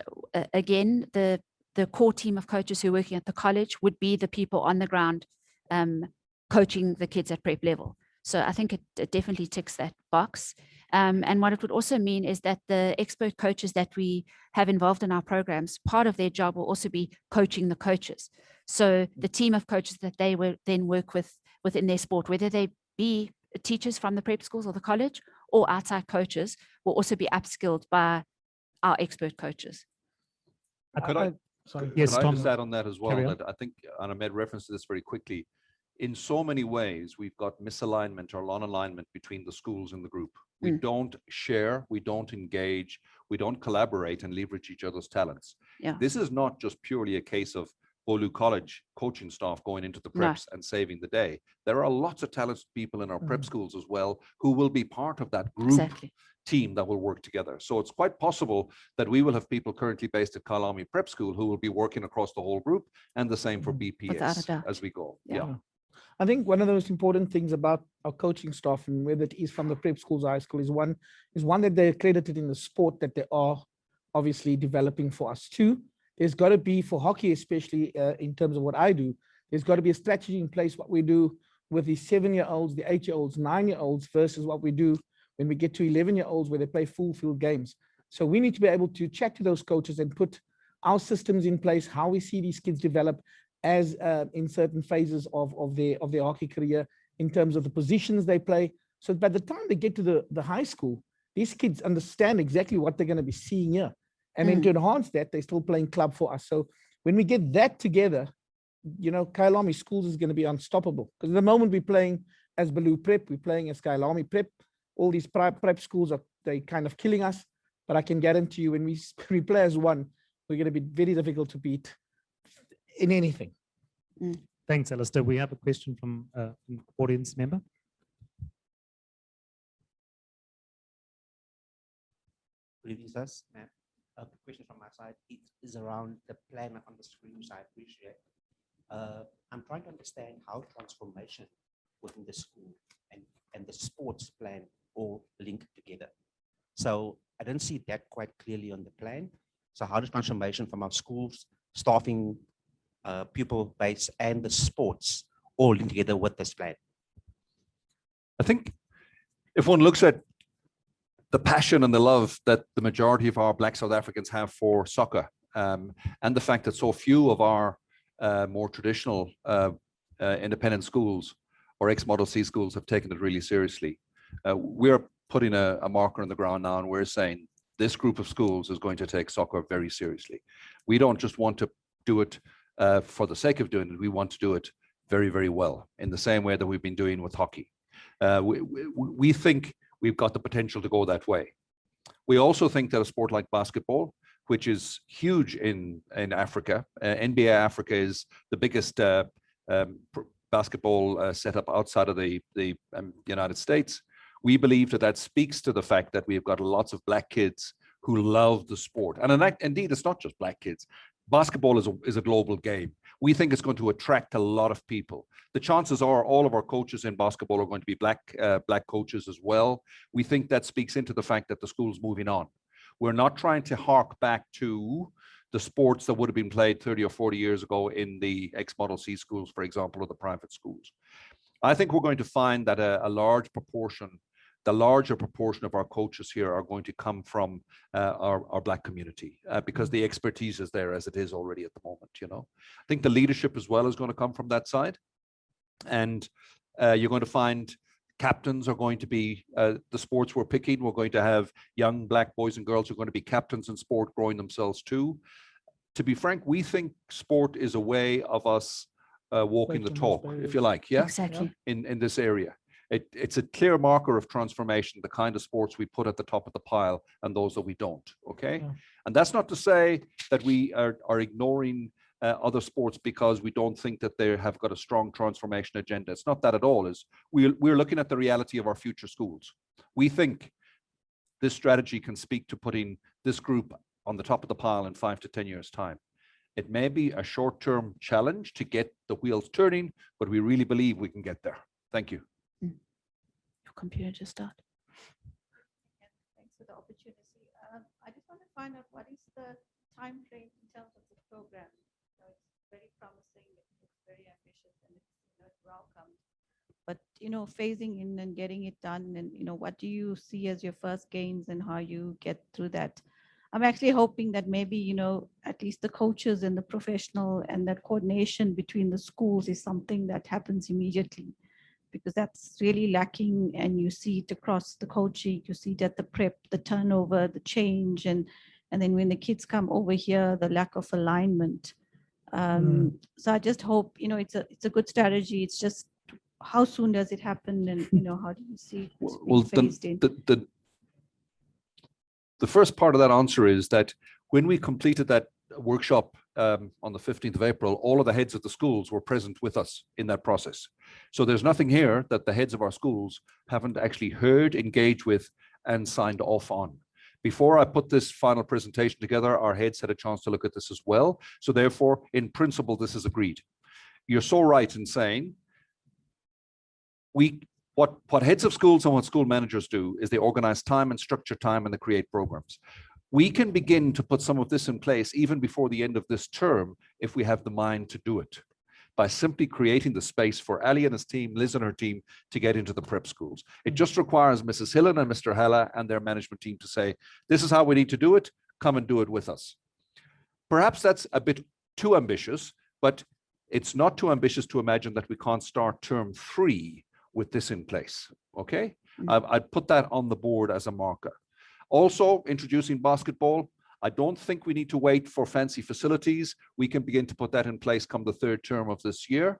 again, the core team of coaches who are working at the college would be the people on the ground coaching the kids at prep level. So I think it definitely ticks that box. And what it would also mean is that the expert coaches that we have involved in our programs, part of their job will also be coaching the coaches. So the team of coaches that they will then work with within their sport, whether they be teachers from the prep schools or the college or outside coaches, will also be upskilled by our expert coaches. Could I Yes, Tom, just add on that as well? carry on. That I think, and I made reference to this very quickly, in so many ways, we've got misalignment or non-alignment between the schools and the group. We don't share, we don't engage, we don't collaborate and leverage each other's talents. Yeah. This is not just purely a case of Beaulieu College coaching staff going into the preps and saving the day. There are lots of talented people in our prep schools as well who will be part of that group team that will work together. So it's quite possible that we will have people currently based at Kyalami Prep School who will be working across the whole group, and the same for BPS as we go. Yeah. I think one of the most important things about our coaching staff, and whether it is from the prep schools, high school, is one that they're accredited in the sport that they are obviously developing for us. Two, there's got to be, for hockey especially, in terms of what I do, there's got to be a strategy in place, what we do with the 7-year-olds, the 8-year-olds, 9-year-olds versus what we do when we get to 11-year-olds where they play full field games. So we need to be able to chat to those coaches and put our systems in place, how we see these kids develop as in certain phases of their hockey career, in terms of the positions they play. So by the time they get to the high school, these kids understand exactly what they're going to be seeing here. And then to enhance that, they're still playing club for us. So when we get that together, you know, Kyalami schools is going to be unstoppable. Because the moment we're playing as Beaulieu Prep, we're playing as Kyalami Prep. All these prep schools they kind of killing us. But I can guarantee you, when we play as one, we're going to be very difficult to beat in anything. Thanks, Allistar. We have a question from an audience member. Good evening, sirs. The question from my side is around the plan on the screen, which I appreciate. I'm trying to understand how transformation within the school and the sports plan all link together. So I don't see that quite clearly on the plan. So how does transformation from our schools, staffing, pupil base, and the sports all link together with this plan? I think if one looks at the passion and the love that the majority of our Black South Africans have for soccer, and the fact that so few of our more traditional independent schools or ex-Model C schools have taken it really seriously, we're putting a marker on the ground now, and we're saying this group of schools is going to take soccer very seriously. We don't just want to do it for the sake of doing it. We want to do it very, very well, in the same way that we've been doing with hockey. We think we've got the potential to go that way. We also think that a sport like basketball, which is huge in Africa, NBA Africa is the biggest basketball setup outside of the United States. We believe that speaks to the fact that we've got lots of Black kids who love the sport. And indeed, it's not just Black kids. Basketball is a global game. We think it's going to attract a lot of people. The chances are all of our coaches in basketball are going to be Black coaches as well. We think that speaks into the fact that the school's moving on. We're not trying to hark back to the sports that would have been played 30 or 40 years ago in the ex-Model C schools, for example, or the private schools. I think we're going to find that the larger proportion of our coaches here are going to come from our Black community, because the expertise is there as it is already at the moment. You know, I think the leadership as well is going to come from that side, and you're going to find captains are going to be the sports we're picking. We're going to have young Black boys and girls who are going to be captains in sport, growing themselves too. To be frank, we think sport is a way of us walking the talk, if you like. Yeah, Exactly. In this area. It's a clear marker of transformation, the kind of sports we put at the top of the pile and those that we don't, okay? Yeah. And that's not to say that we are ignoring other sports because we don't think that they have got a strong transformation agenda. It's not that at all. We're looking at the reality of our future schools. We think this strategy can speak to putting this group on the top of the pile in 5 to 10 years' time. It may be a short-term challenge to get the wheels turning, but we really believe we can get there. Thank you. Computer just started. Thanks for the opportunity. I just want to find out what is the time frame in terms of the program. It's very promising, it's very ambitious, and it's welcome. But phasing in and getting it done, and what do you see as your first gains and how you get through that? I'm actually hoping that maybe at least the coaches and the professional and that coordination between the schools is something that happens immediately, because that's really lacking, and you see it across the coaching, you see it at the prep, the turnover, the change, and then when the kids come over here, the lack of alignment. So I just hope, it's a good strategy. It's just how soon does it happen, and how do you see it being phased in? The first part of that answer is that when we completed that workshop on the 15th of April, all of the heads of the schools were present with us in that process. So there's nothing here that the heads of our schools haven't actually heard, engaged with, and signed off on. Before I put this final presentation together, our heads had a chance to look at this as well. So therefore, in principle, this is agreed. You're so right in saying what heads of schools and what school managers do is they organize time and structure time, and they create programs. We can begin to put some of this in place even before the end of this term if we have the mind to do it, by simply creating the space for Ali and his team, Liz and her team, to get into the prep schools. It just requires Mrs. Hillen and Mr. Hella and their management team to say, this is how we need to do it, come and do it with us. Perhaps that's a bit too ambitious, but it's not too ambitious to imagine that we can't start term 3 with this in place, okay? I'd put that on the board as a marker. Also, introducing basketball, I don't think we need to wait for fancy facilities. We can begin to put that in place come the third term of this year.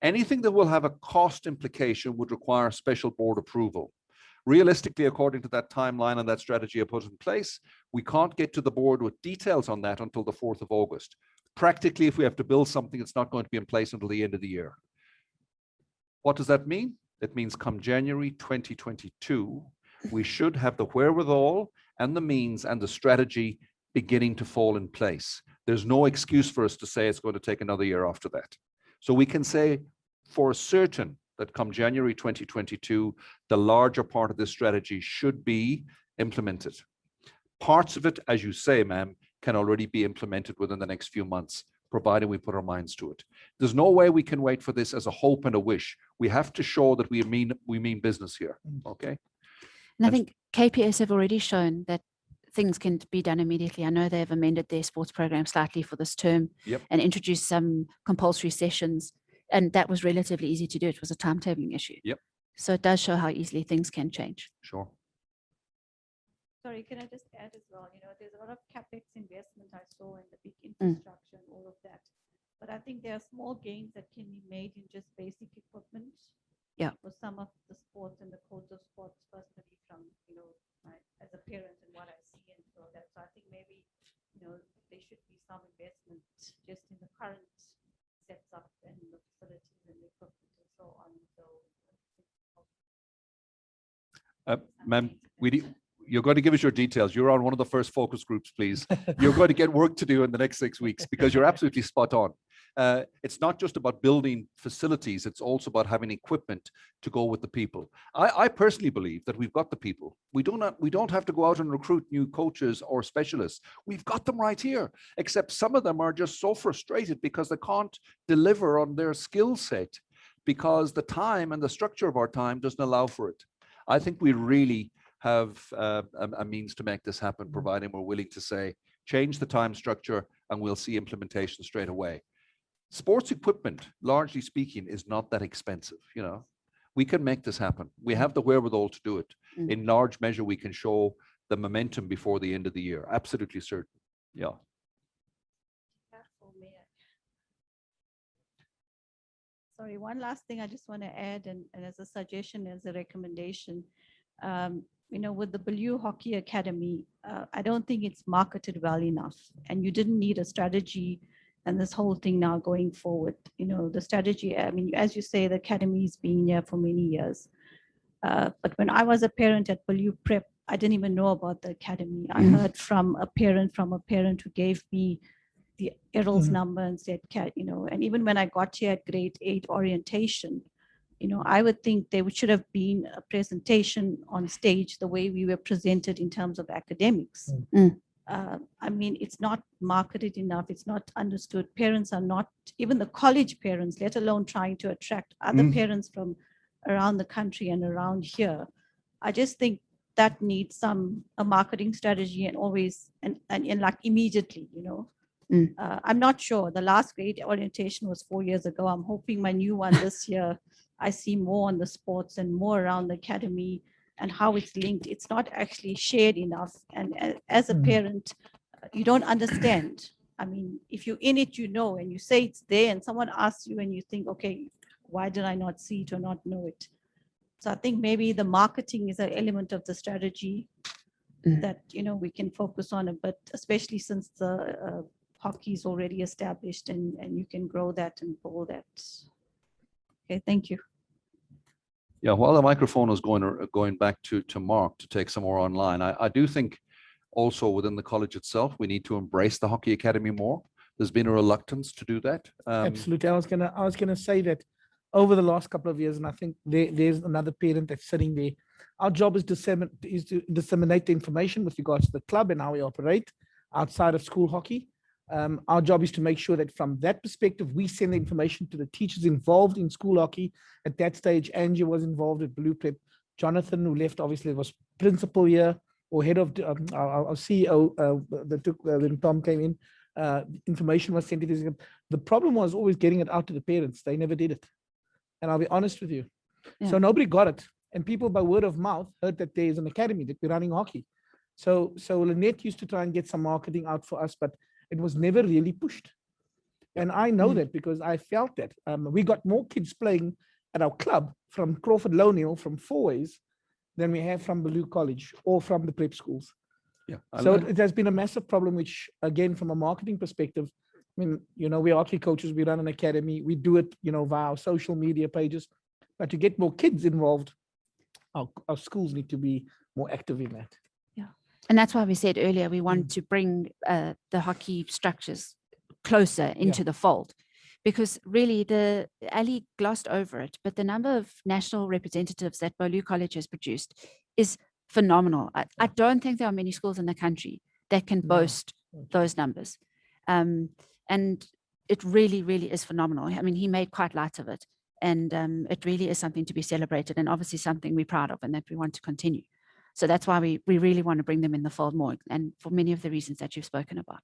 Anything that will have a cost implication would require special board approval. Realistically, according to that timeline and that strategy I put in place, we can't get to the board with details on that until the 4th of August. Practically, if we have to build something, it's not going to be in place until the end of the year. What does that mean? It means come January 2022, we should have the wherewithal and the means and the strategy beginning to fall in place. There's no excuse for us to say it's going to take another year after that. So we can say for certain that come January 2022, the larger part of this strategy should be implemented. Parts of it, as you say, ma'am, can already be implemented within the next few months, provided we put our minds to it. There's no way we can wait for this as a hope and a wish. We have to show that we mean business here, okay? And I think KPS have already shown that things can be done immediately. I know they've amended their sports program slightly for this term and introduced some compulsory sessions, and that was relatively easy to do. It was a timetabling issue. So it does show how easily things can change. Sure. Sorry, can I just add as well? You know, there's a lot of capex investment I saw in the big infrastructure and all of that. But I think there are small gains that can be made in just basic equipment. For some of the sports and the codes of sports, personally, from, you know, as a parent and what I see and so that. So I think maybe, you know, there should be some investment just in the current setup and the facilities and the equipment and so on. So, ma'am, you're going to give us your details. You're on one of the first focus groups, please. You're going to get work to do in the next 6 weeks because you're absolutely spot on. It's not just about building facilities. It's also about having equipment to go with the people. I personally believe that we've got the people. We don't have to go out and recruit new coaches or specialists. We've got them right here, except some of them are just so frustrated because they can't deliver on their skill set because the time and the structure of our time doesn't allow for it. I think we really have a means to make this happen, providing we're willing to say, change the time structure and we'll see implementation straight away. Sports equipment, largely speaking, is not that expensive. You know, we can make this happen. We have the wherewithal to do it. In large measure, we can show the momentum before the end of the year. Absolutely certain. Yeah. Sorry, one last thing I just want to add, and as a suggestion, as a recommendation, you know, with the Beaulieu Hockey Academy, I don't think it's marketed well enough, and you didn't need a strategy and this whole thing now going forward. You know, the strategy, I mean, as you say, the academy's been here for many years. But when I was a parent at Beaulieu Prep, I didn't even know about the academy. I heard from a parent who gave me the Errol's number and said, you know, and even when I got here at grade 8 orientation, you know, I would think there should have been a presentation on stage the way we were presented in terms of academics. I mean, it's not marketed enough. It's not understood. Parents are not, even the college parents, let alone trying to attract other parents from around the country and around here. I just think that needs a marketing strategy and always, and like immediately, you know. I'm not sure. The last grade orientation was 4 years ago. I'm hoping my new one this year, I see more on the sports and more around the academy and how it's linked. It's not actually shared enough. And as a parent, you don't understand. I mean, if you're in it, you know, and you say it's there and someone asks you and you think, okay, why did I not see it or not know it? So I think maybe the marketing is an element of the strategy that, you know, we can focus on it, but especially since the hockey is already established and you can grow that and grow that. Okay, thank you. Yeah, while the microphone is going back to Mark to take some more online, I do think also within the college itself, we need to embrace the hockey academy more. There's been a reluctance to do that. Absolutely. I was gonna say that over the last couple of years, and I think there's another parent that's sitting there. Our job is to disseminate the information with regards to the club and how we operate outside of school hockey. Our job is to make sure that from that perspective, we send the information to the teachers involved in school hockey. At that stage, Angie was involved at Beaulieu Prep. Jonathan, who left, obviously was principal here or head of our CEO that took when Tom came in. Information was sent to this. The problem was always getting it out to the parents. They never did it. And I'll be honest with you. So nobody got it. And people by word of mouth heard that there is an academy that we're running hockey. So Lynette used to try and get some marketing out for us, but it was never really pushed. And I know that because I felt that. We got more kids playing at our club from Crawford Lownill, from Fourways, than we have from Beaulieu College or from the prep schools. Yeah. So it has been a massive problem, which again, from a marketing perspective, I mean, we're hockey coaches, we run an academy, we do it, via our social media pages, but to get more kids involved, our schools need to be more active in that. Yeah. And that's why we said earlier, we want to bring the hockey structures closer into the fold, because really Ali glossed over it, but the number of national representatives that Beaulieu College has produced is phenomenal. I don't think there are many schools in the country that can boast those numbers. And it really, really is phenomenal. I mean, he made quite light of it, and it really is something to be celebrated, and obviously something we're proud of and that we want to continue. So that's why we really want to bring them in the fold more, and for many of the reasons that you've spoken about.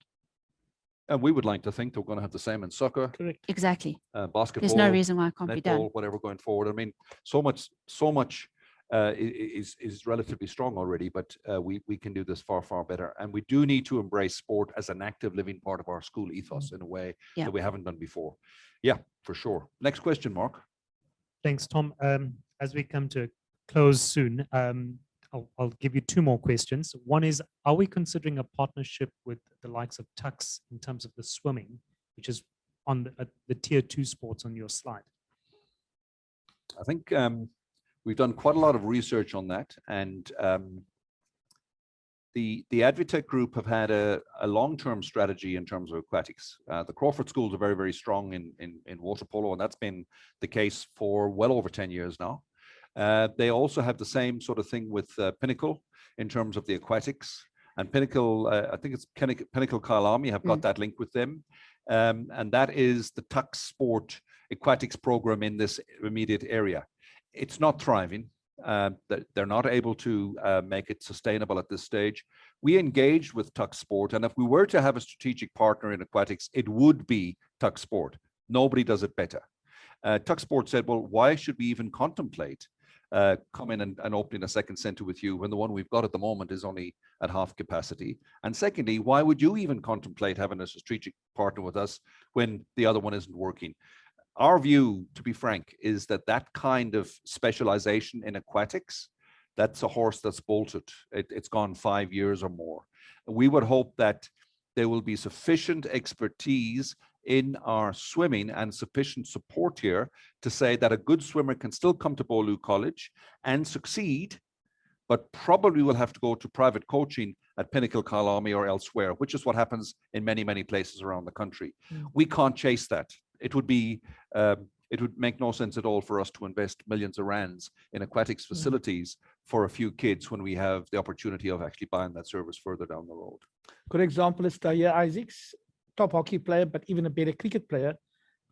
And we would like to think that we're going to have the same in soccer, Correct. Exactly. basketball. There's no reason why it can't be done. netball, whatever going forward. I mean, so much is relatively strong already, but we can do this far, far better. And we do need to embrace sport as an active living part of our school ethos in a way that we haven't done before. Yeah, for sure. Next question, Mark. Thanks, Tom. As we come to a close soon, I'll give you two more questions. One is, are we considering a partnership with the likes of Tux in terms of the swimming, which is on the tier 2 sports on your slide? I think we've done quite a lot of research on that, and the Advitech group have had a long-term strategy in terms of aquatics. The Crawford schools are very, very strong in water polo, and that's been the case for well over 10 years now. They also have the same sort of thing with Pinnacle in terms of the aquatics, and Pinnacle, I think it's Pinnacle Kyalami have got that link with them. And that is the Tux Sport aquatics program in this immediate area. It's not thriving. They're not able to make it sustainable at this stage. We engaged with Tux Sport, and if we were to have a strategic partner in aquatics, it would be Tux Sport. Nobody does it better. Tux Sport said, well, why should we even contemplate coming and opening a second center with you when the one we've got at the moment is only at half capacity? And secondly, why would you even contemplate having a strategic partner with us when the other one isn't working? Our view, to be frank, is that that kind of specialization in aquatics, that's a horse that's bolted. It's gone 5 years or more. We would hope that there will be sufficient expertise in our swimming and sufficient support here to say that a good swimmer can still come to Beaulieu College and succeed, but probably will have to go to private coaching at Pinnacle Kyalami or elsewhere, which is what happens in many, many places around the country. We can't chase that. It would make no sense at all for us to invest millions of rands in aquatics facilities for a few kids when we have the opportunity of actually buying that service further down the road. Good example is Tahir Isaacs, top hockey player, but even a better cricket player.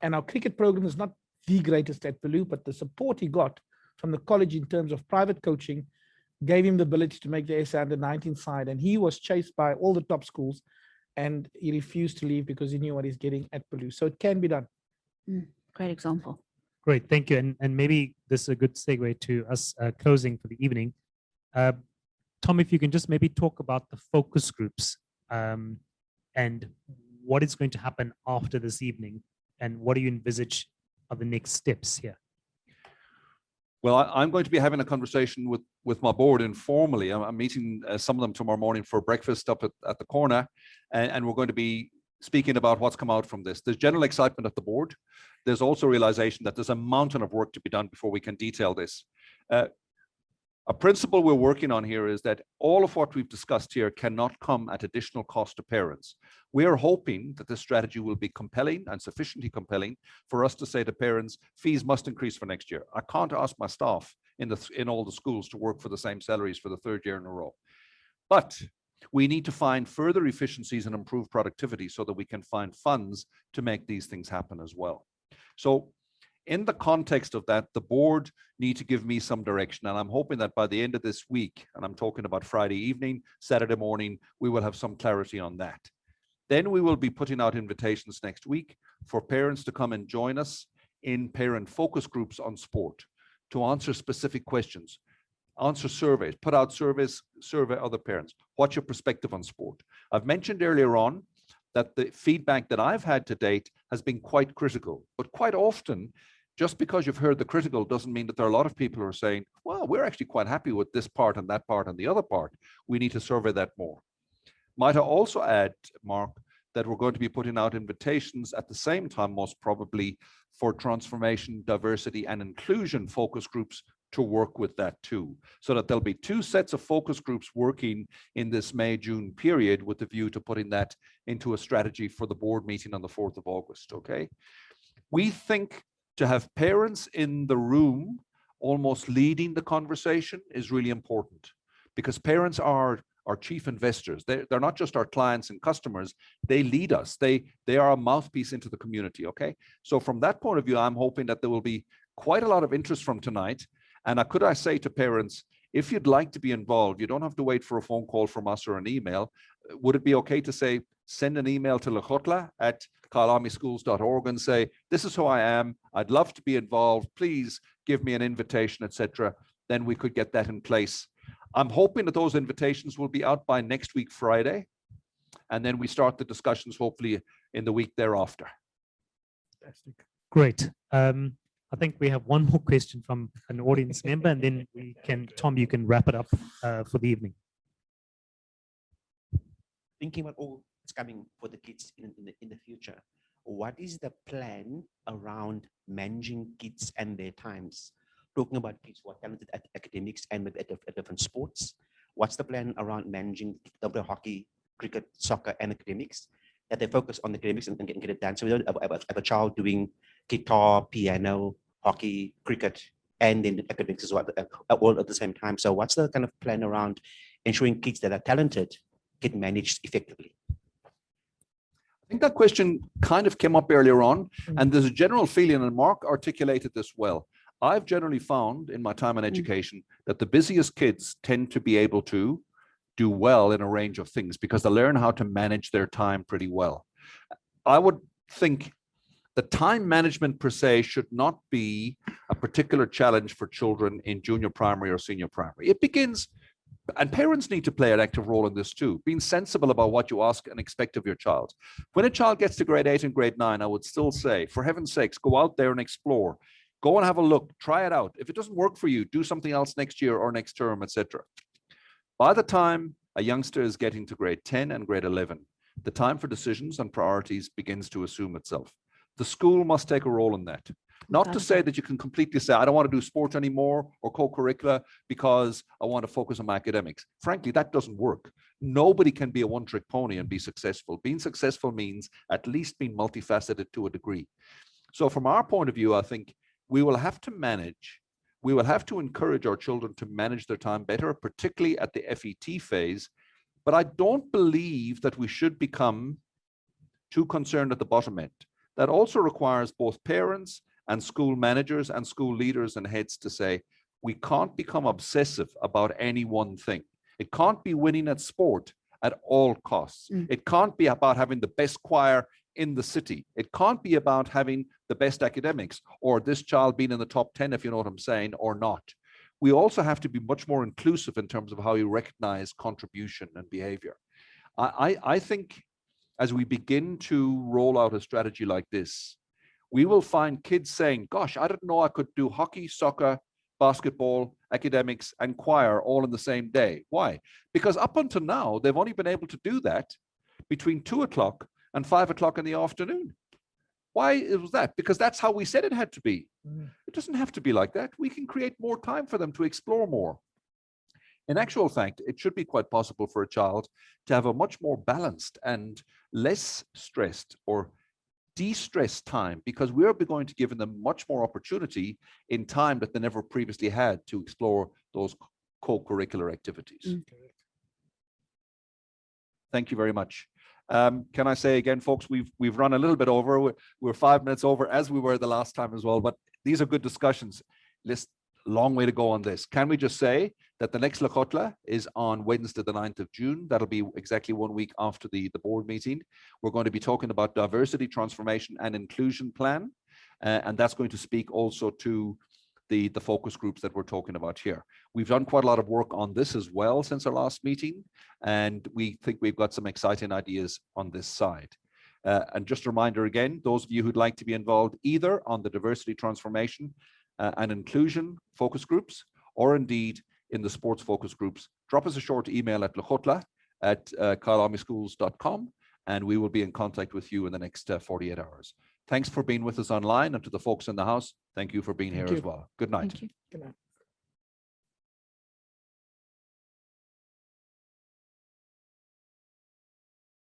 And our cricket program is not the greatest at Beaulieu, but the support he got from the college in terms of private coaching gave him the ability to make the SA under-19 side. And he was chased by all the top schools, and he refused to leave because he knew what he's getting at Beaulieu. So it can be done. Great example. Great, thank you. And maybe this is a good segue to us closing for the evening. Tom, if you can just maybe talk about the focus groups and what is going to happen after this evening, and what do you envisage are the next steps here? Well, I'm going to be having a conversation with my board informally. I'm meeting some of them tomorrow morning for breakfast up at the corner, and we're going to be speaking about what's come out from this. There's general excitement at the board. There's also realization that there's a mountain of work to be done before we can detail this. A principle we're working on here is that all of what we've discussed here cannot come at additional cost to parents. We are hoping that this strategy will be compelling and sufficiently compelling for us to say to parents, fees must increase for next year. I can't ask my staff in all the schools to work for the same salaries for the 3rd year in a row. But we need to find further efficiencies and improve productivity so that we can find funds to make these things happen as well. So in the context of that, the board need to give me some direction, and I'm hoping that by the end of this week, and I'm talking about Friday evening, Saturday morning, we will have some clarity on that. Then we will be putting out invitations next week for parents to come and join us in parent focus groups on sport to answer specific questions. answer surveys, put out surveys, survey other parents. What's your perspective on sport? I've mentioned earlier on that the feedback that I've had to date has been quite critical, but quite often, just because you've heard the critical doesn't mean that there are a lot of people who are saying, well, we're actually quite happy with this part and that part and the other part. We need to survey that more. Might I also add, Mark, that we're going to be putting out invitations at the same time, most probably, for transformation, diversity, and inclusion focus groups to work with that too, so that there'll be 2 sets of focus groups working in this May-June period with the view to putting that into a strategy for the board meeting on the 4th of August, okay? We think to have parents in the room almost leading the conversation is really important, because parents are our chief investors. They're not just our clients and customers, they lead us. They are a mouthpiece into the community, okay? So from that point of view, I'm hoping that there will be quite a lot of interest from tonight. And could I say to parents, if you'd like to be involved, you don't have to wait for a phone call from us or an email. Would it be okay to say, send an email to Lekgotla at kyalamischools.org and say, this is who I am, I'd love to be involved, please give me an invitation, etc. Then we could get that in place. I'm hoping that those invitations will be out by next week, Friday, and then we start the discussions hopefully in the week thereafter. Fantastic. Great. I think we have one more question from an audience member, and then we can, Tom, you can wrap it up for the evening. Thinking about all that's coming for the kids in the future, what is the plan around managing kids and their times? Talking about kids who are talented at academics and maybe at different sports. What's the plan around managing hockey, cricket, soccer, and academics? That they focus on the academics and get it done. So we don't have a child doing guitar, piano, hockey, cricket, and then academics as well, all at the same time. So what's the kind of plan around ensuring kids that are talented get managed effectively? I think that question kind of came up earlier on, and there's a general feeling, and Mark articulated this well. I've generally found in my time in education that the busiest kids tend to be able to do well in a range of things because they learn how to manage their time pretty well. I would think the time management per se should not be a particular challenge for children in junior primary or senior primary. It begins, and parents need to play an active role in this too, being sensible about what you ask and expect of your child. When a child gets to grade 8 and grade 9, I would still say, for heaven's sakes, go out there and explore. Go and have a look, try it out. If it doesn't work for you, do something else next year or next term, etc. By the time a youngster is getting to grade 10 and grade 11, the time for decisions and priorities begins to assume itself. The school must take a role in that. Not to say that you can completely say, I don't want to do sport anymore or co-curricula because I want to focus on my academics. Frankly, that doesn't work. Nobody can be a one-trick pony and be successful. Being successful means at least being multifaceted to a degree. So from our point of view, I think we will have to manage, we will have to encourage our children to manage their time better, particularly at the FET phase. But I don't believe that we should become too concerned at the bottom end. That also requires both parents and school managers and school leaders and heads to say, we can't become obsessive about any one thing. It can't be winning at sport at all costs. It can't be about having the best choir in the city. It can't be about having the best academics or this child being in the top 10, if you know what I'm saying, or not. We also have to be much more inclusive in terms of how you recognize contribution and behavior. I think as we begin to roll out a strategy like this, we will find kids saying, gosh, I didn't know I could do hockey, soccer, basketball, academics, and choir all in the same day. Why? Because up until now, they've only been able to do that between 2 o'clock and 5 o'clock in the afternoon. Why was that? Because that's how we said it had to be. It doesn't have to be like that. We can create more time for them to explore more. In actual fact, it should be quite possible for a child to have a much more balanced and less stressed or de-stressed time, because we're going to give them much more opportunity in time that they never previously had to explore those co-curricular activities. Thank you very much. Can I say again, folks, we've run a little bit over. We're 5 minutes over, as we were the last time as well, but these are good discussions. Long way to go on this. Can we just say that the next Lekgotla is on Wednesday, the 9th of June. That'll be exactly 1 week after the board meeting. We're going to be talking about diversity, transformation, and inclusion plan. And that's going to speak also to the focus groups that we're talking about here. We've done quite a lot of work on this as well since our last meeting, and we think we've got some exciting ideas on this side. And just a reminder again, those of you who'd like to be involved either on the diversity transformation and inclusion focus groups, or indeed in the sports focus groups, drop us a short email at lekgotla@kyalamischools.com, and we will be in contact with you in the next 48 hours. Thanks for being with us online, and to the folks in the house, thank you for being Thank here you. as well. Good night. Thank you. Good night.